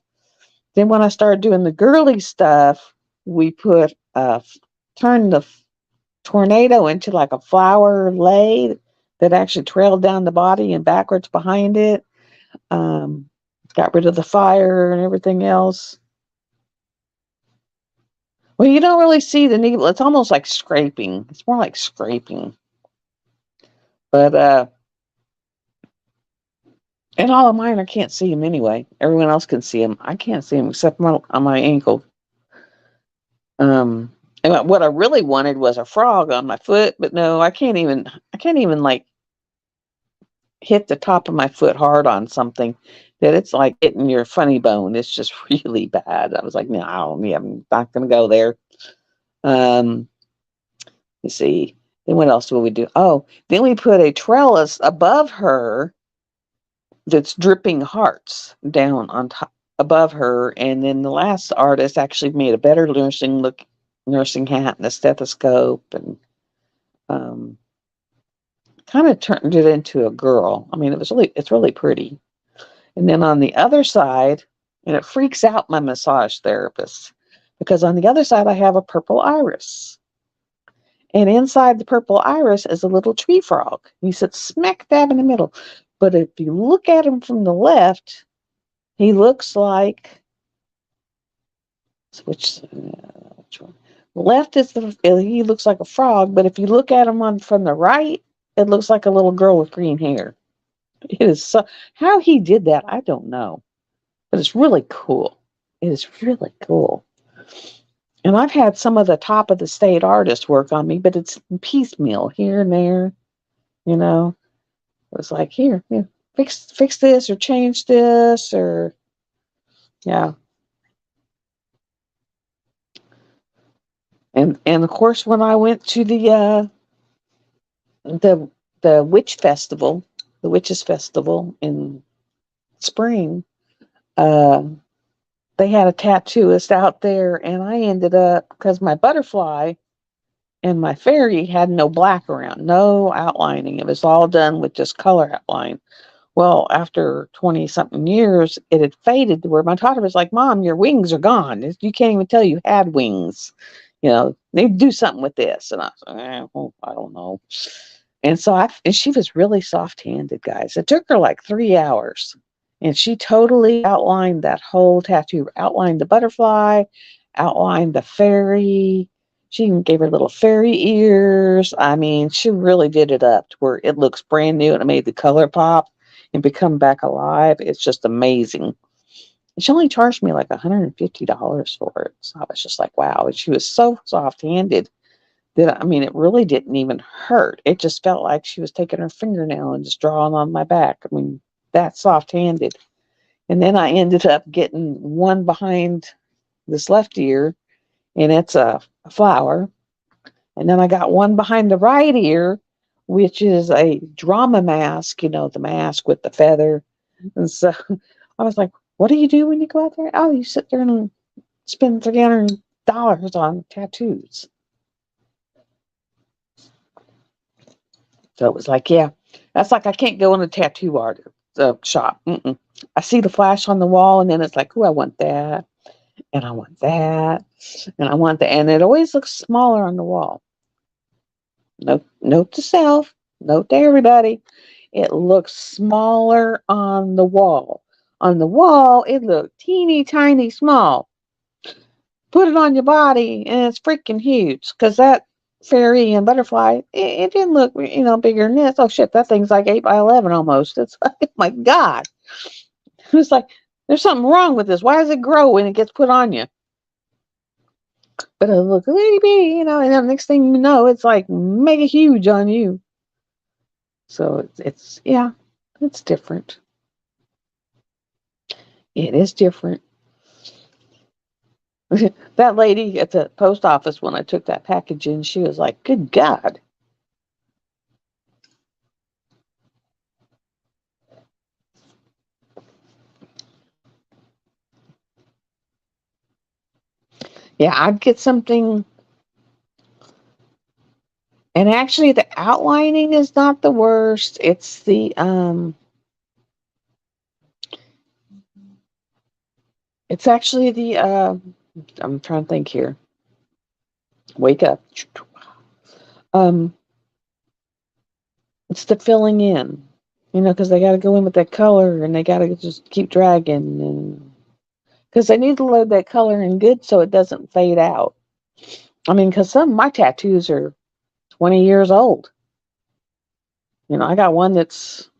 Then when I started doing the girly stuff, we turned the tornado into like a flower lei that actually trailed down the body and backwards behind it. Got rid of the fire and everything else. Well, you don't really see the needle. It's almost like scraping. It's more like scraping. But and all of mine, I can't see them anyway. Everyone else can see them. I can't see them except on my ankle. And what I really wanted was a frog on my foot, but no, I can't even like hit the top of my foot hard on something that it's like hitting your funny bone. It's just really bad. I was like, no, I'm not going to go there. Let's see. Then what else will we do? Oh, then we put a trellis above her that's dripping hearts down on top above her. And then the last artist actually made a better nursing hat and a stethoscope. And um, kind of turned it into a girl. I mean, it's really pretty. And then on the other side, and it freaks out my massage therapist because on the other side I have a purple iris. And inside the purple iris is a little tree frog. He sits smack dab in the middle. But if you look at him from the left, he looks like which one? The left is he looks like a frog, but if you look at him from the right, it looks like a little girl with green hair. It is so how he did that, I don't know. But it's really cool. It is really cool. And I've had some of the top of the state artists work on me, but it's piecemeal here and there, you know. It was like, here, fix this or change this or yeah. And of course when I went to the the witch festival, the witches festival in spring, uh, they had a tattooist out there, and I ended up because my butterfly and my fairy had no black around, no outlining. It was all done with just color outline. Well, after 20 something years, it had faded to where my daughter was like, Mom, your wings are gone. You can't even tell you had wings. They do something with this. And I was like, well, I don't know. And she was really soft handed, guys. It took her like 3 hours. And she totally outlined that whole tattoo, outlined the butterfly, outlined the fairy. She even gave her little fairy ears. I mean, she really did it up to where it looks brand new and it made the color pop and become back alive. It's just amazing. And she only charged me like $150 for it. So I was just like, wow. And she was so soft handed that, I mean, it really didn't even hurt. It just felt like she was taking her fingernail and just drawing on my back. I mean, that soft handed. And then I ended up getting one behind this left ear, and it's a flower. And then I got one behind the right ear, which is a drama mask, the mask with the feather. And so I was like, what do you do when you go out there? Oh, you sit there and spend $300 on tattoos. So it was like, yeah, that's like I can't go in a tattoo art shop. Mm-mm. I see the flash on the wall, and then it's like, oh, I want that, and I want that, and I want that, and it always looks smaller on the wall. Note to self, note to everybody, it looks smaller on the wall. On the wall, it looked teeny tiny small. Put it on your body, and it's freaking huge. Because that fairy and butterfly, it didn't look, bigger than this. Oh shit, that thing's like 8 by 11 almost. It's like, oh my God. It's like, there's something wrong with this. Why does it grow when it gets put on you? But it looks itty bitty, and then the next thing you know, it's like mega huge on you. So yeah, it's different. It is different. That lady at the post office, when I took that package in, she was like, good God. Yeah, I'd get something. And actually, the outlining is not the worst. It's it's actually I'm trying to think here. Wake up. Um, it's the filling in, because they got to go in with that color and they got to just keep dragging, and because they need to load that color in good so it doesn't fade out. I mean, because some of my tattoos are 20 years old. I got one that's,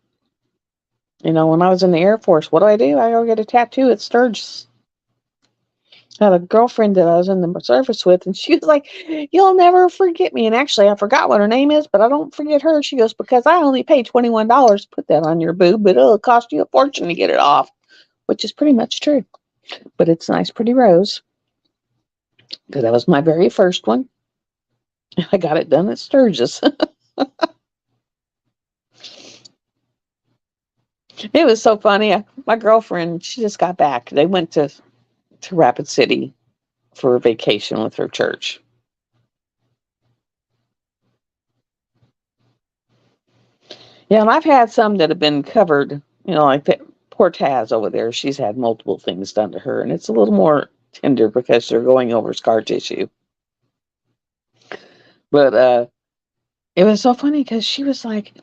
when I was in the Air Force, what do? I go get a tattoo at Sturgis. I had a girlfriend that I was in the service with, and she was like, you'll never forget me. And actually, I forgot what her name is, but I don't forget her. She goes, because I only paid $21 to put that on your boob, but it'll cost you a fortune to get it off, which is pretty much true. But it's a nice, pretty rose, because that was my very first one. I got it done at Sturgis. It was so funny. My girlfriend, she just got back. They went to Rapid City for a vacation with her church. Yeah, and I've had some that have been covered, like that poor Taz over there. She's had multiple things done to her, and it's a little more tender because they're going over scar tissue. But it was so funny because she was like,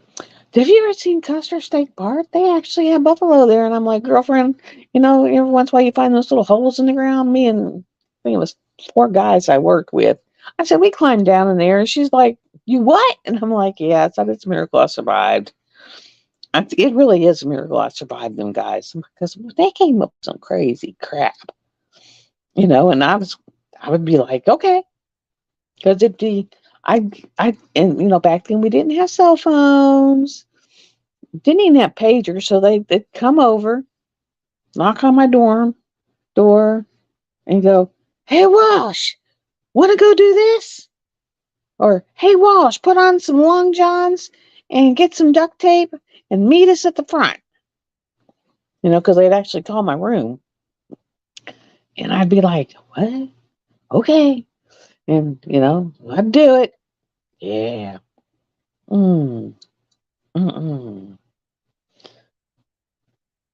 have you ever seen Custer State Park? They actually have buffalo there. And I'm like, girlfriend, every once in a while you find those little holes in the ground. Me and I think it was 4 guys I worked with. I said, we climbed down in there. And she's like, you what? And I'm like, yeah, it's a miracle I survived. It really is a miracle I survived them guys because they came up with some crazy crap, and I would be like, okay, because it'd be, and back then we didn't have cell phones, didn't even have pagers, so they'd come over, knock on my dorm door, and go, hey, Walsh, want to go do this? Or, hey, Walsh, put on some long johns and get some duct tape and meet us at the front. Because they'd actually call my room. And I'd be like, what? Okay. And, I'd do it. Yeah. Mm. Mm-mm.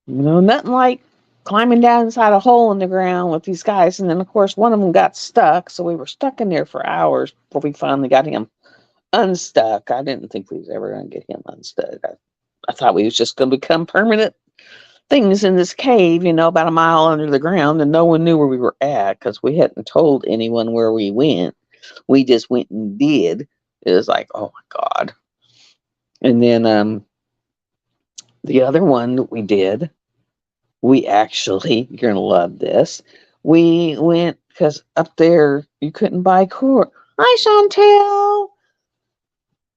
Nothing like climbing down inside a hole in the ground with these guys. And then, of course, one of them got stuck. So we were stuck in there for hours before we finally got him unstuck. I didn't think we was ever going to get him unstuck. I thought we was just going to become permanent things in this cave, about a mile under the ground, and no one knew where we were at because we hadn't told anyone where we went. We just went and did. It was like, oh my God. And then the other one that we did, we actually, you're going to love this. We went because up there you couldn't buy core. Hi, Chantel.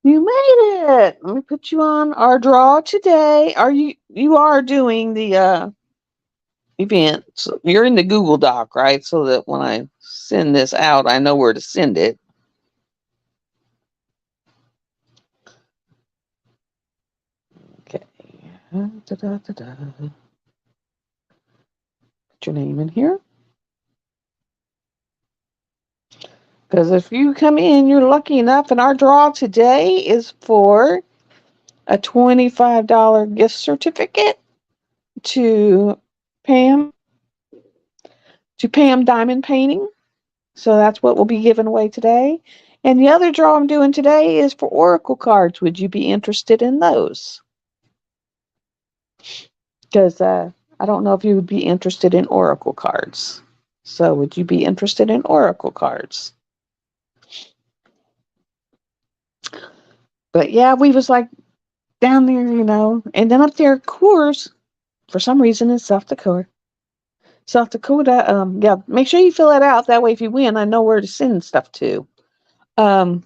You made it. Let me put you on our draw today. You are doing the event. So you're in the Google Doc, right? So that when I send this out, I know where to send it. Okay. Da-da-da-da. Put your name in here. Because if you come in, you're lucky enough, and our draw today is for a $25 gift certificate to Pam Diamond Painting. So that's what we'll be giving away today. And the other draw I'm doing today is for Oracle cards. Would you be interested in those? Because I don't know if you would be interested in Oracle cards. So would you be interested in Oracle cards? But yeah, we was like down there, and then up there, of course, for some reason in South Dakota. Yeah, make sure you fill that out. That way, if you win, I know where to send stuff to. In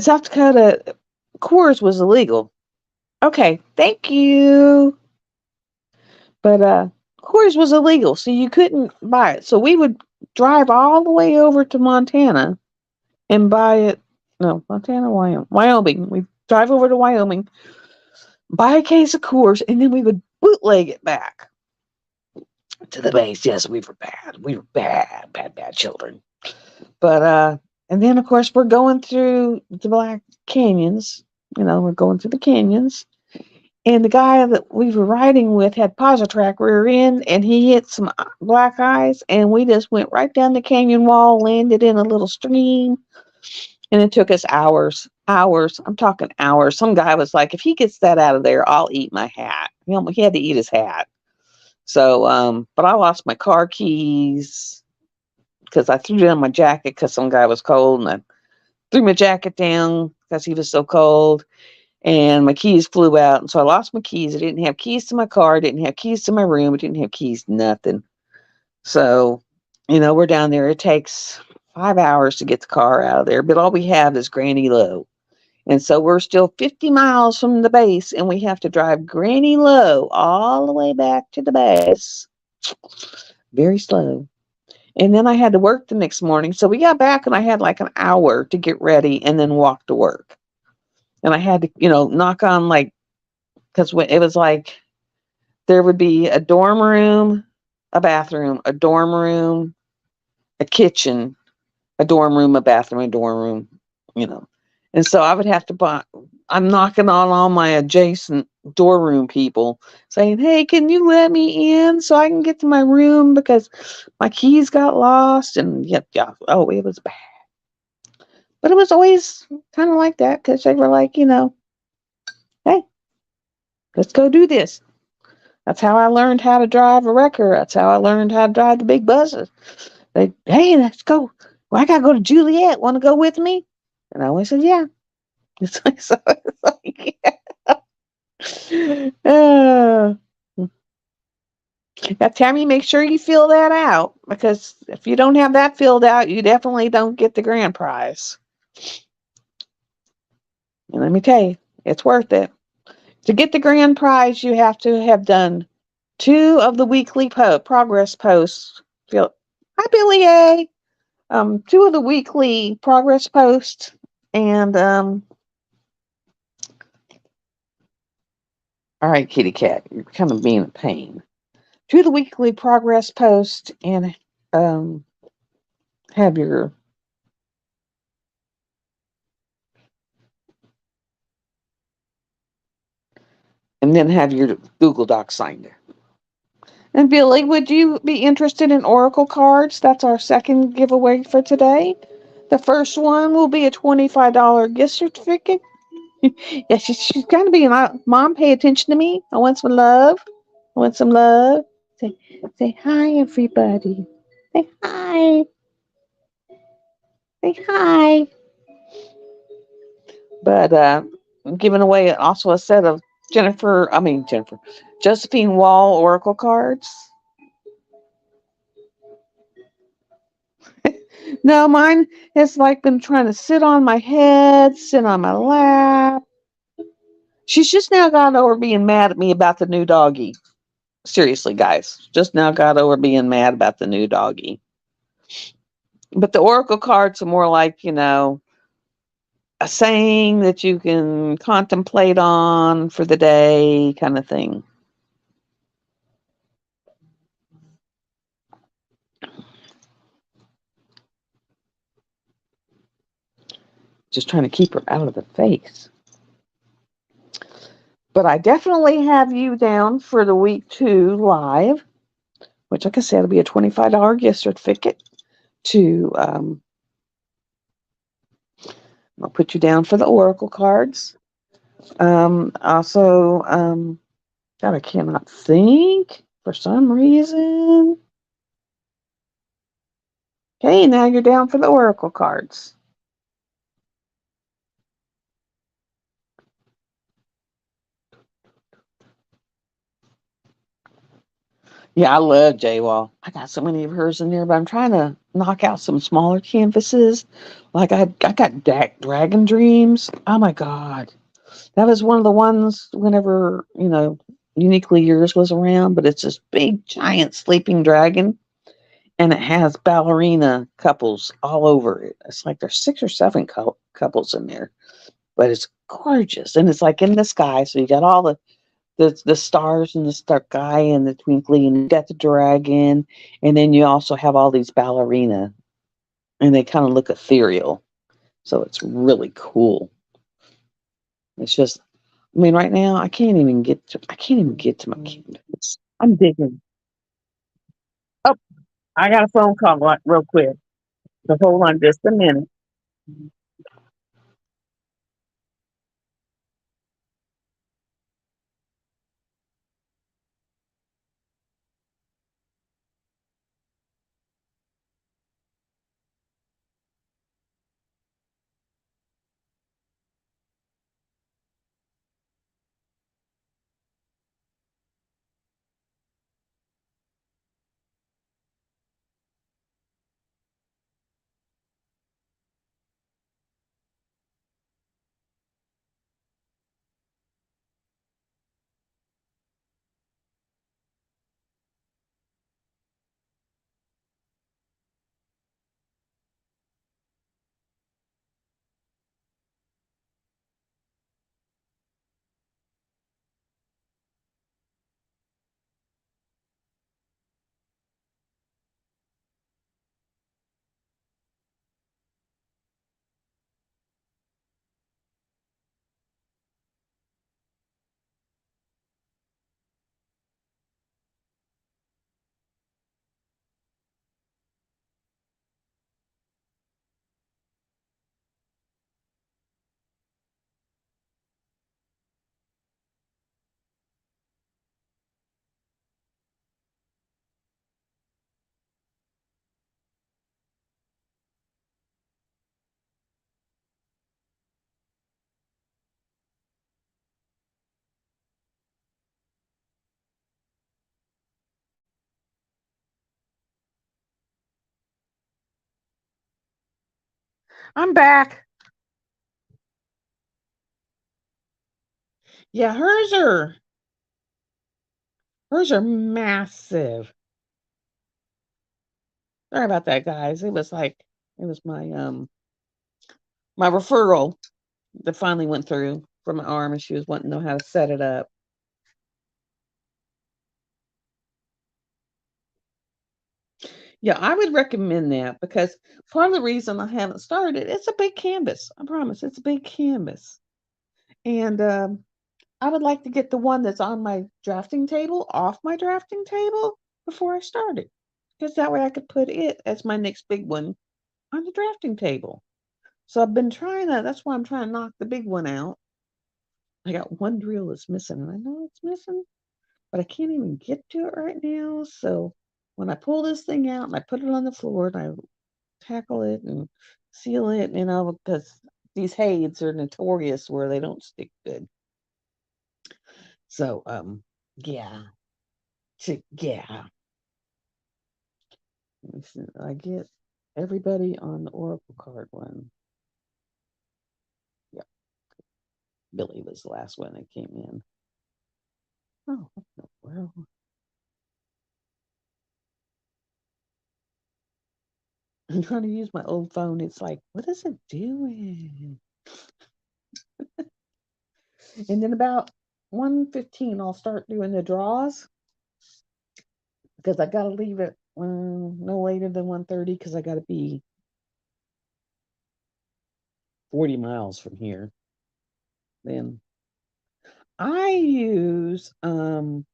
South Dakota, Coors was illegal. Okay, thank you. But Coors was illegal, so you couldn't buy it. So we would drive all the way over to Montana and buy it. No, Montana, Wyoming. We drive over to Wyoming, buy a case of Coors, and then we would bootleg it back to the base. Yes, we were bad. We were bad children. But and then of course we're going through the Black Canyons. We're going through the canyons. And the guy that we were riding with had Positrack rear end, and he hit some black ice, and we just went right down the canyon wall, landed in a little stream, and it took us hours. Hours. I'm talking hours. Some guy was like, if he gets that out of there, I'll eat my hat. He had to eat his hat. So, but I lost my car keys because I threw down my jacket because some guy was cold, and I threw my jacket down because he was so cold. And my keys flew out. And so I lost my keys. I didn't have keys to my car. I didn't have keys to my room. I didn't have keys to nothing. So, we're down there. It takes 5 hours to get the car out of there. But all we have is Granny Low. And so we're still 50 miles from the base. And we have to drive Granny Low all the way back to the base. Very slow. And then I had to work the next morning. So we got back and I had like an hour to get ready and then walk to work. And I had to, knock on because it was like there would be a dorm room, a bathroom, a dorm room, a kitchen, a dorm room, a bathroom, a dorm room, And so I would have to I'm knocking on all my adjacent door room people saying, "Hey, can you let me in so I can get to my room because my keys got lost?" And yep, yeah. Oh, it was bad. But it was always kind of like that because they were like, "Hey, let's go do this." That's how I learned how to drive a wrecker. That's how I learned how to drive the big buses. Hey, let's go. Well, I gotta go to Juliet. Want to go with me? And I always said, yeah. It's like, so it's like, uh, now, Tammy, make sure you fill that out because if you don't have that filled out, you definitely don't get the grand prize. And let me tell you, it's worth it. To get the grand prize, you have to have done 2 of the weekly progress posts. Hi, Billy A. 2 of the weekly progress posts, and all right, kitty cat, you're kind of being a pain. 2 of the weekly progress posts, and um, have your and then have your Google Doc signed. And Billy, would you be interested in Oracle cards? That's our second giveaway for today. The first one will be a $25 gift certificate. Yeah, she's kind of being mom. Pay attention to me. I want some love. I want some love. Say hi, everybody. Say hi. Say hi. But I'm giving away also a set of Josephine Wall Oracle cards. No, mine has like been trying to sit on my head, sit on my lap. She's just now got over being mad at me about the new doggy. Seriously, guys, just now got over being mad about the new doggy. But the oracle cards are more like, a saying that you can contemplate on for the day kind of thing. Just trying to keep her out of the face. But I definitely have you down for the week 2 live, which, like I said, will be a $25 gift certificate to, I'll put you down for the oracle cards. Also, God, I cannot think for some reason. Okay, now you're down for the oracle cards. Yeah, I love J-Wall. I got so many of hers in there, but I'm trying to knock out some smaller canvases. Like I got Dragon Dreams. Oh my God. That was one of the ones whenever, Uniquely Yours was around, but it's this big giant sleeping dragon and it has ballerina couples all over it. It's like there's 6 or 7 couples in there, but it's gorgeous. And it's like in the sky. So you got all the stars in the sky and the twinkly, and you got the dragon, and then you also have all these ballerina, and they kind of look ethereal. So it's really cool. It's just, I mean, right now I can't even get to my canvas. I'm digging. Oh, I got a phone call real quick. So hold on just a minute. I'm back. Yeah, hers are massive. Sorry about that, guys. It was my referral that finally went through for my arm, and she was wanting to know how to set it up. Yeah, I would recommend that because part of the reason I haven't started, it's a big canvas. I promise, it's a big canvas, and I would like to get the one that's on my drafting table off my drafting table before I start it, because that way I could put it as my next big one on the drafting table. So I've been trying to. That's why I'm trying to knock the big one out. I got one drill that's missing, and I know it's missing, but I can't even get to it right now. So when I pull this thing out and I put it on the floor and I tackle it and seal it, because these Hades are notorious where they don't stick good. So, yeah, yeah. I get everybody on the Oracle card one. Yep, Billy was the last one that came in. Oh, what the world? I'm trying to use my old phone. It's like, what is it doing? And then about 1:15, I'll start doing the draws because I got to leave it no later than 1:30 because I got to be 40 miles from here. Then I use Minwax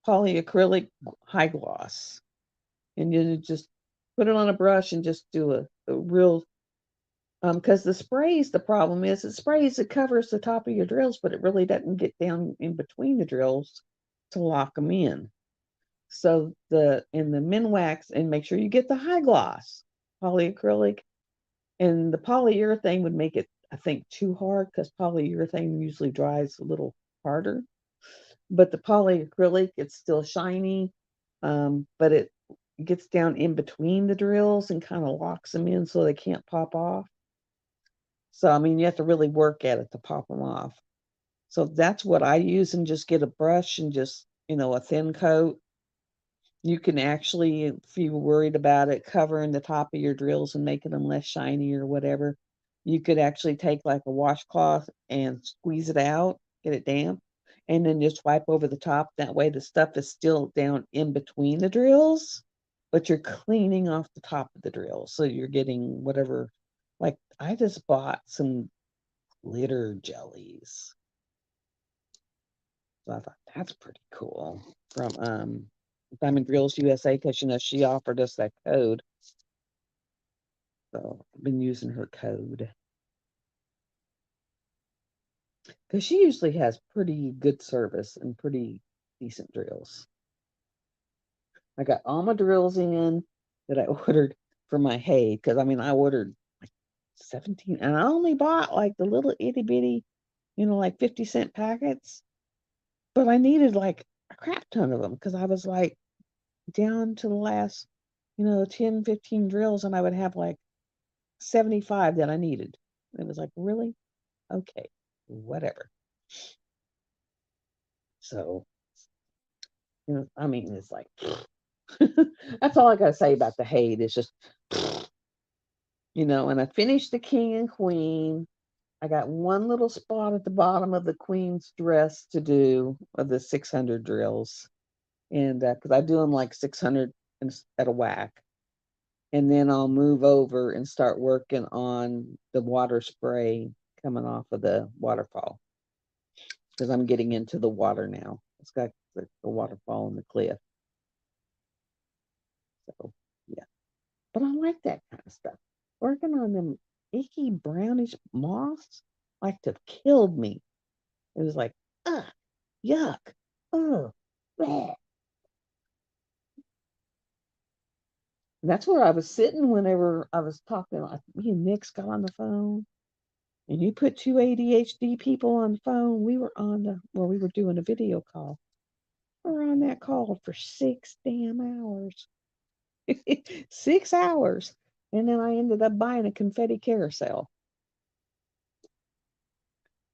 polyacrylic high gloss, and you just put it on a brush and just do a real because the sprays, the problem is it sprays, it covers the top of your drills, but it really doesn't get down in between the drills to lock them in. So in the Minwax, and make sure you get the high gloss polyacrylic, and the polyurethane would make it, I think, too hard because polyurethane usually dries a little harder. But the polyacrylic, it's still shiny, but it gets down in between the drills and kind of locks them in so they can't pop off. So, I mean, you have to really work at it to pop them off. So that's what I use, and just get a brush and just, a thin coat. You can actually, if you're worried about it covering the top of your drills and making them less shiny or whatever, you could actually take like a washcloth and squeeze it out, get it damp, and then just wipe over the top. That way the stuff is still down in between the drills, but you're cleaning off the top of the drill. So you're getting whatever, like I just bought some glitter jellies. So I thought that's pretty cool from Diamond Drills USA because she offered us that code. So I've been using her code because she usually has pretty good service and pretty decent drills. I got all my drills in that I ordered for my hay because I mean I ordered like 17, and I only bought like the little itty bitty, like 50-cent packets, but I needed like a crap ton of them because I was like down to the last, 10, 15 drills, and I would have like 75 that I needed. It was like, really? Okay, whatever. So, I mean, it's like, that's all I got to say about the hate. It's just, and I finished the king and queen. I got one little spot at the bottom of the queen's dress to do of the 600 drills. And because I do them like 600 at a whack. And then I'll move over and start working on the water spray coming off of the waterfall because I'm getting into the water now. It's got the waterfall and the cliff. So, yeah. But I like that kind of stuff. Working on them icky brownish moths like to have killed me. It was like, ugh, yuck, ugh, bleh. And that's where I was sitting whenever I was talking. Like, me and Nick's got on the phone. And you put two ADHD people on the phone. We were doing a video call. We were on that call for 6 damn hours. 6 hours. And then I ended up buying a confetti carousel.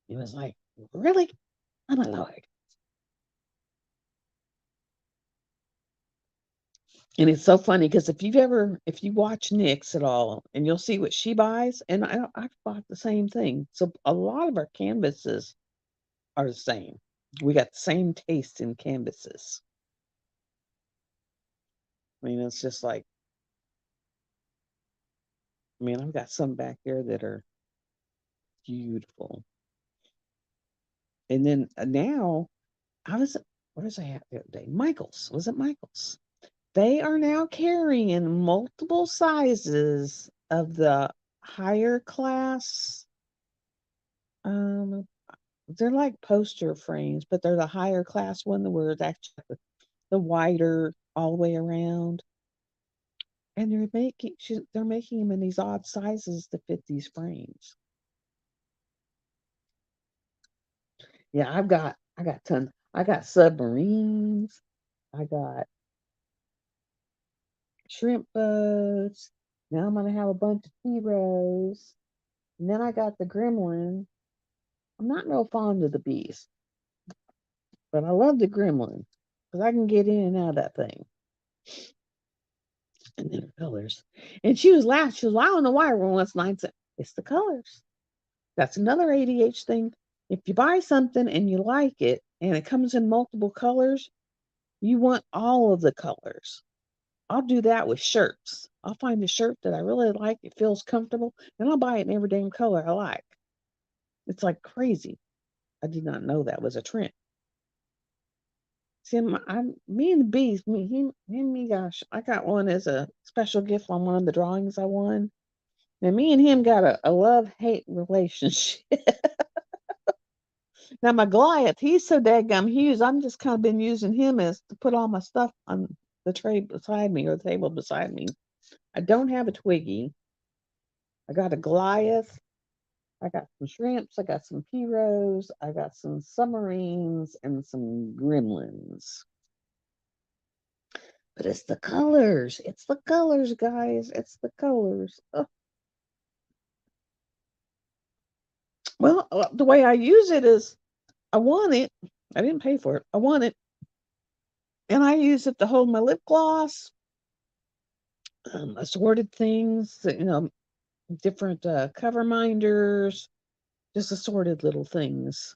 It was like, really? Oh my Lord. And it's so funny because if you watch Nyx at all, and you'll see what she buys, and I've bought the same thing. So a lot of our canvases are the same. We got the same taste in canvases. I mean, it's just like, I mean, I've got some back here that are beautiful. And then now, I was, where was I at the other day? Michael's. Was it Michael's? They are now carrying multiple sizes of the higher class. Um, they're like poster frames, but they're the higher class one where it's actually the wider all the way around. And they're making them in these odd sizes to fit these frames. Yeah, I got tons. I got submarines. I got shrimp boats. Now I'm gonna have a bunch of heroes. And then I got the gremlin. I'm not real fond of the beast, but I love the gremlin because I can get in and out of that thing. And then the colors. And she was laughing. She was like, I don't know why everyone wants nine cents. It's the colors. That's another ADH thing. If you buy something and you like it and it comes in multiple colors, you want all of the colors. I'll do that with shirts. I'll find a shirt that I really like, it feels comfortable, and I'll buy it in every damn color I like. It's like crazy. I did not know that was a trend. See, me and the bees, me and me, gosh, I got one as a special gift on one of the drawings I won. And me and him got a love-hate relationship. Now my Goliath, he's so dadgum huge. I'm just kind of been using him as to put all my stuff on the tray beside me or the table beside me. I don't have a Twiggy. I got a Goliath. I got some shrimps. I got some Pyros. I got some submarines and some gremlins. But it's the colors. It's the colors, guys. It's the colors. Ugh. Well, the way I use it is I want it. I didn't pay for it. I want it. And I use it to hold my lip gloss, assorted things, different cover minders, just assorted little things.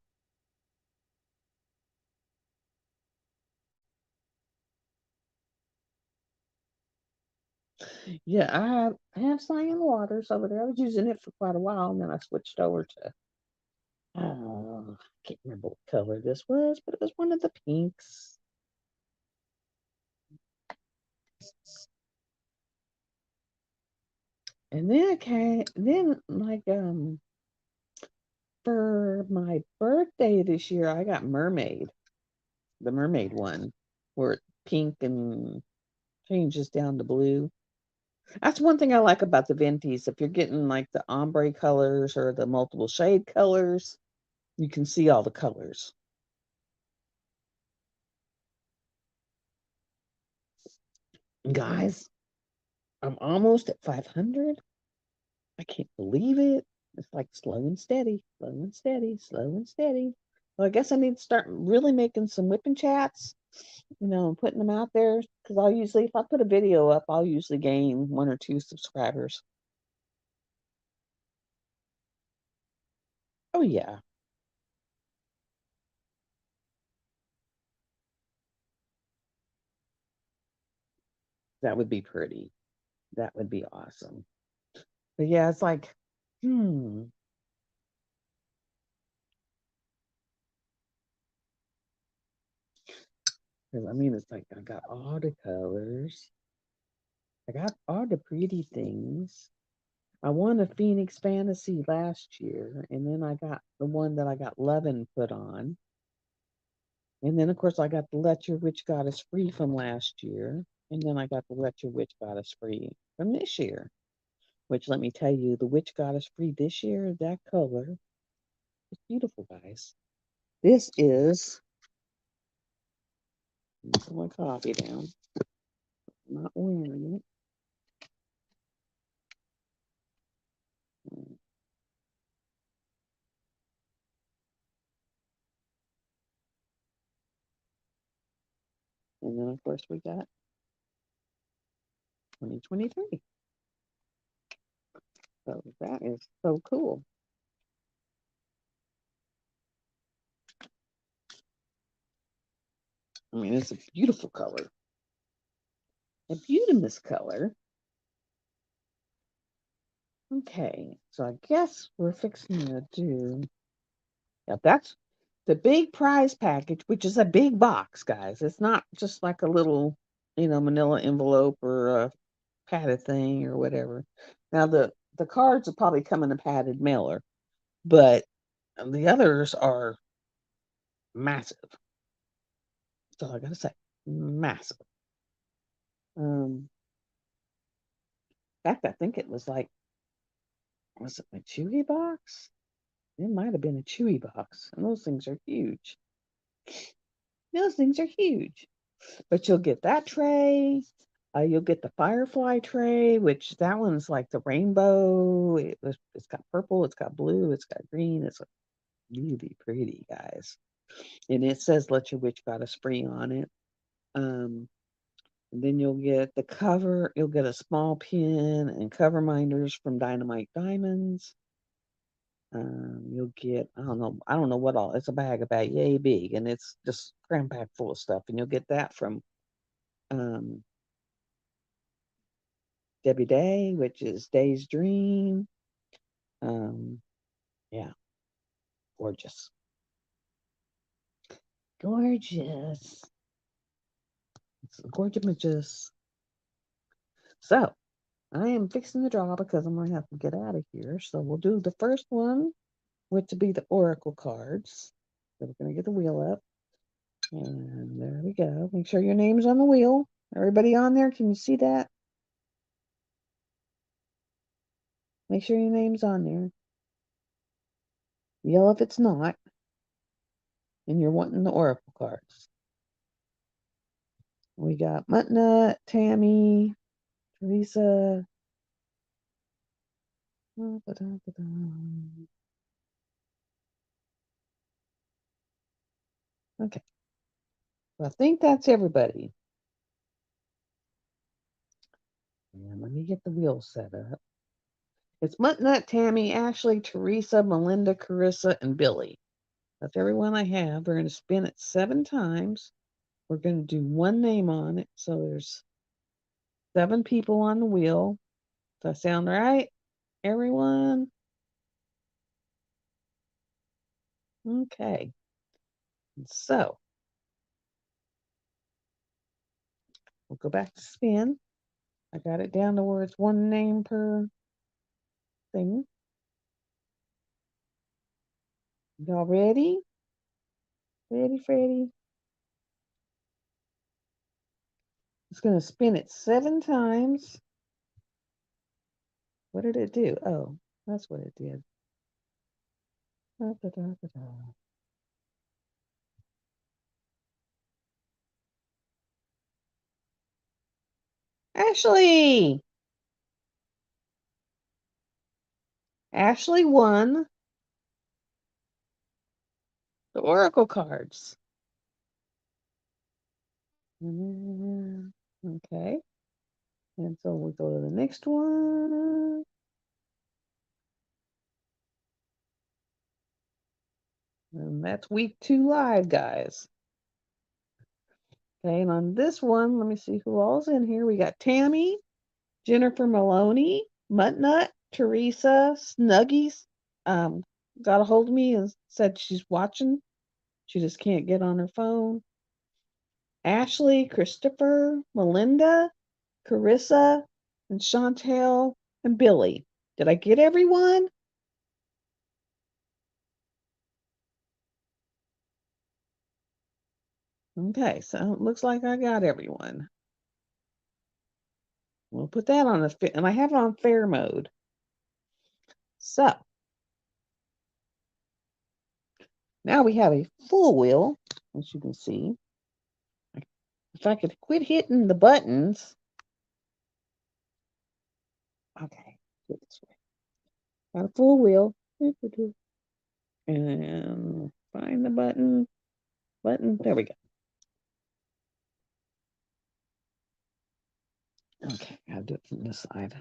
Yeah, I have Cyan Waters over there. I was using it for quite a while, and then I switched over to I can't remember what color this was, but it was one of the pinks. And then for my birthday this year, I got Mermaid, the Mermaid one, where it's pink and changes down to blue. That's one thing I like about the Venties. If you're getting like the ombre colors or the multiple shade colors, you can see all the colors. Guys, I'm almost at 500. I can't believe it. It's like slow and steady, slow and steady, slow and steady. Well, I guess I need to start really making some whipping chats, and putting them out there because if I put a video up, I'll usually gain one or two subscribers. Oh, yeah, that would be pretty. That would be awesome. But yeah, it's like, hmm. 'Cause I mean, it's like I got all the colors. I got all the pretty things. I won a Phoenix Fantasy last year, and then I got the one that I got Levin put on. And then, of course, I got the Let Your Witch Goddess Free from last year. And then I got the Let Your Witch Goddess Free from this year. Which, let me tell you, the Witch Goddess Free this year, that color is beautiful, guys. This is, put my coffee down. I'm not wearing it. And then, of course, we got 2023. So that is so cool. I mean, it's a beautiful color. A beautimous color. Okay, so I guess we're fixing to do. Yeah, that's the big prize package, which is a big box, guys. It's not just like a little, manila envelope or a padded thing or whatever. Now the cards will probably come in a padded mailer, but the others are massive. That's all I gotta say. Massive. In fact, I think it was like, was it a Chewy box? It might have been a Chewy box, and those things are huge. Those things are huge. But you'll get that tray. You'll get the firefly tray, which that one's like the rainbow. It's got purple, it's got blue, it's got green. It's really pretty, guys. And it says "Let Your Witch Goddess Free" on it. And then you'll get the cover. You'll get a small pin and cover minders from Dynamite Diamonds. You'll get, I don't know what all. It's a bag about yay big, and it's just cram packed full of stuff. And you'll get that from um, Debbie Day, which is Day's Dream. Um, yeah, gorgeous, gorgeous. It's gorgeous. So I am fixing the draw because I'm gonna have to get out of here. So we'll do the first one, which will be the Oracle cards. So we're gonna get the wheel up, and there we go. Make sure your name's on the wheel. Everybody on there, can you see that? Make sure your name's on there. Yell if it's not, and you're wanting the Oracle cards. We got Muttnut, Tammy, Teresa. Okay. Well, I think that's everybody. And let me get the wheel set up. It's Muttnut, Tammy, Ashley, Teresa, Melinda, Carissa, and Billy. That's everyone I have. We're going to spin it 7 times. We're going to do one name on it. So there's 7 people on the wheel. Does that sound right, everyone? Okay. So we'll go back to spin. I got it down to where it's one name per thing. Y'all ready? Ready, Freddy? It's going to spin it 7 times. What did it do? Oh, that's what it did. Da, da, da, da, da. Ashley! Ashley won the Oracle cards. Okay. And so we go to the next one. And that's week 2 live, guys. Okay, and on this one, let me see who all's in here. We got Tammy, Jennifer Maloney, Muttnut, Teresa, Snuggies. Got a hold of me and said she's watching. She just can't get on her phone. Ashley, Christopher, Melinda, Carissa, and Chantel, and Billy. Did I get everyone? Okay, so it looks like I got everyone. We'll put that on and I have it on fair mode. So now we have a full wheel, as you can see. If I could quit hitting the buttons. Okay, do it this way. Got a full wheel. And find the button. There we go. Okay, I'll do it from this side.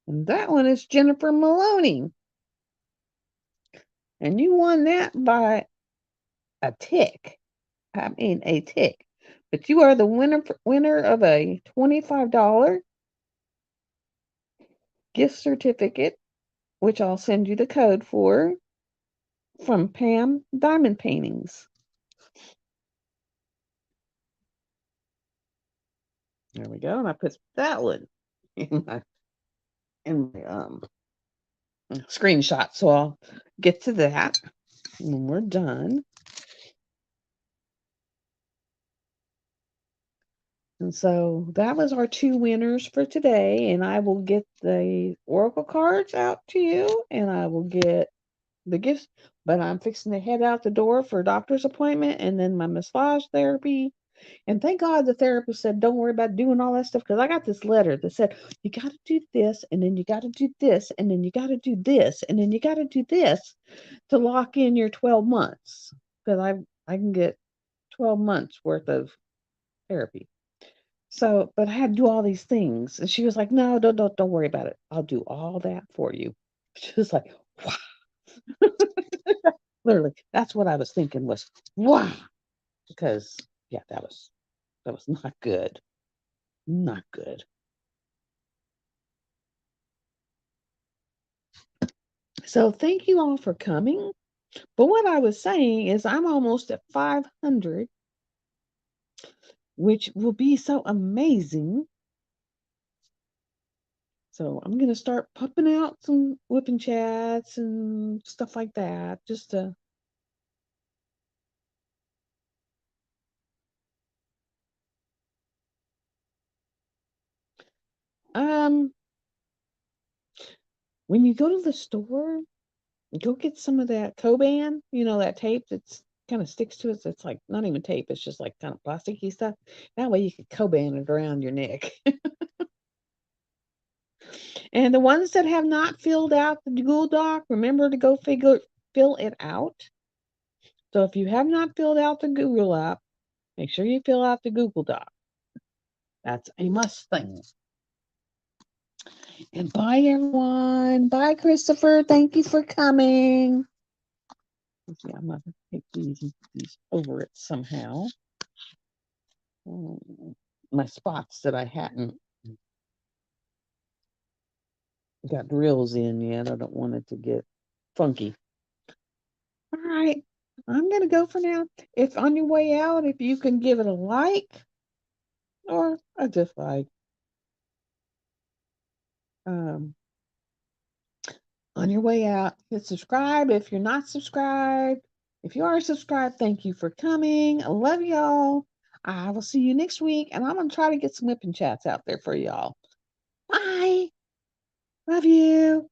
And that one is Jennifer Maloney. And you won that by a tick. I mean, a tick. But you are the winner of a $25 gift certificate, which I'll send you the code for, from Pam Diamond Paintings. There we go. And I put that one in my screenshot. So I'll get to that when we're done. And so that was our two winners for today. And I will get the Oracle cards out to you, and I will get the gifts. But I'm fixing to head out the door for a doctor's appointment and then my massage therapy. And thank God the therapist said, don't worry about doing all that stuff. Because I got this letter that said, you got to do this, and then you got to do this, and then you got to do this, and then you got to do this to lock in your 12 months. Because I can get 12 months worth of therapy. So, but I had to do all these things. And she was like, no, don't worry about it. I'll do all that for you. She was like, wow. Literally, that's what I was thinking was, wow. Because yeah, that was not good. Not good. So thank you all for coming. But what I was saying is I'm almost at 500, which will be so amazing. So I'm going to start pumping out some whipping chats and stuff like that, just to um when you go to the store, go get some of that Coban, that tape that's kind of sticks to it. So it's like not even tape, it's just like kind of plasticky stuff. That way you can Coban it around your neck. And the ones that have not filled out the Google Doc, remember to go fill it out. So if you have not filled out the Google app, make sure you fill out the Google Doc. That's a must thing. And bye, everyone. Bye, Christopher. Thank you for coming. Okay, I'm going to take these over it somehow. My spots that I hadn't got drills in yet. I don't want it to get funky. All right. I'm going to go for now. If on your way out, if you can give it a like or a dislike. Um, on your way out, hit subscribe if you're not subscribed. If you are subscribed, thank you for coming. I love y'all. I will see you next week, and I'm going to try to get some whipping chats out there for y'all. Bye. Love you.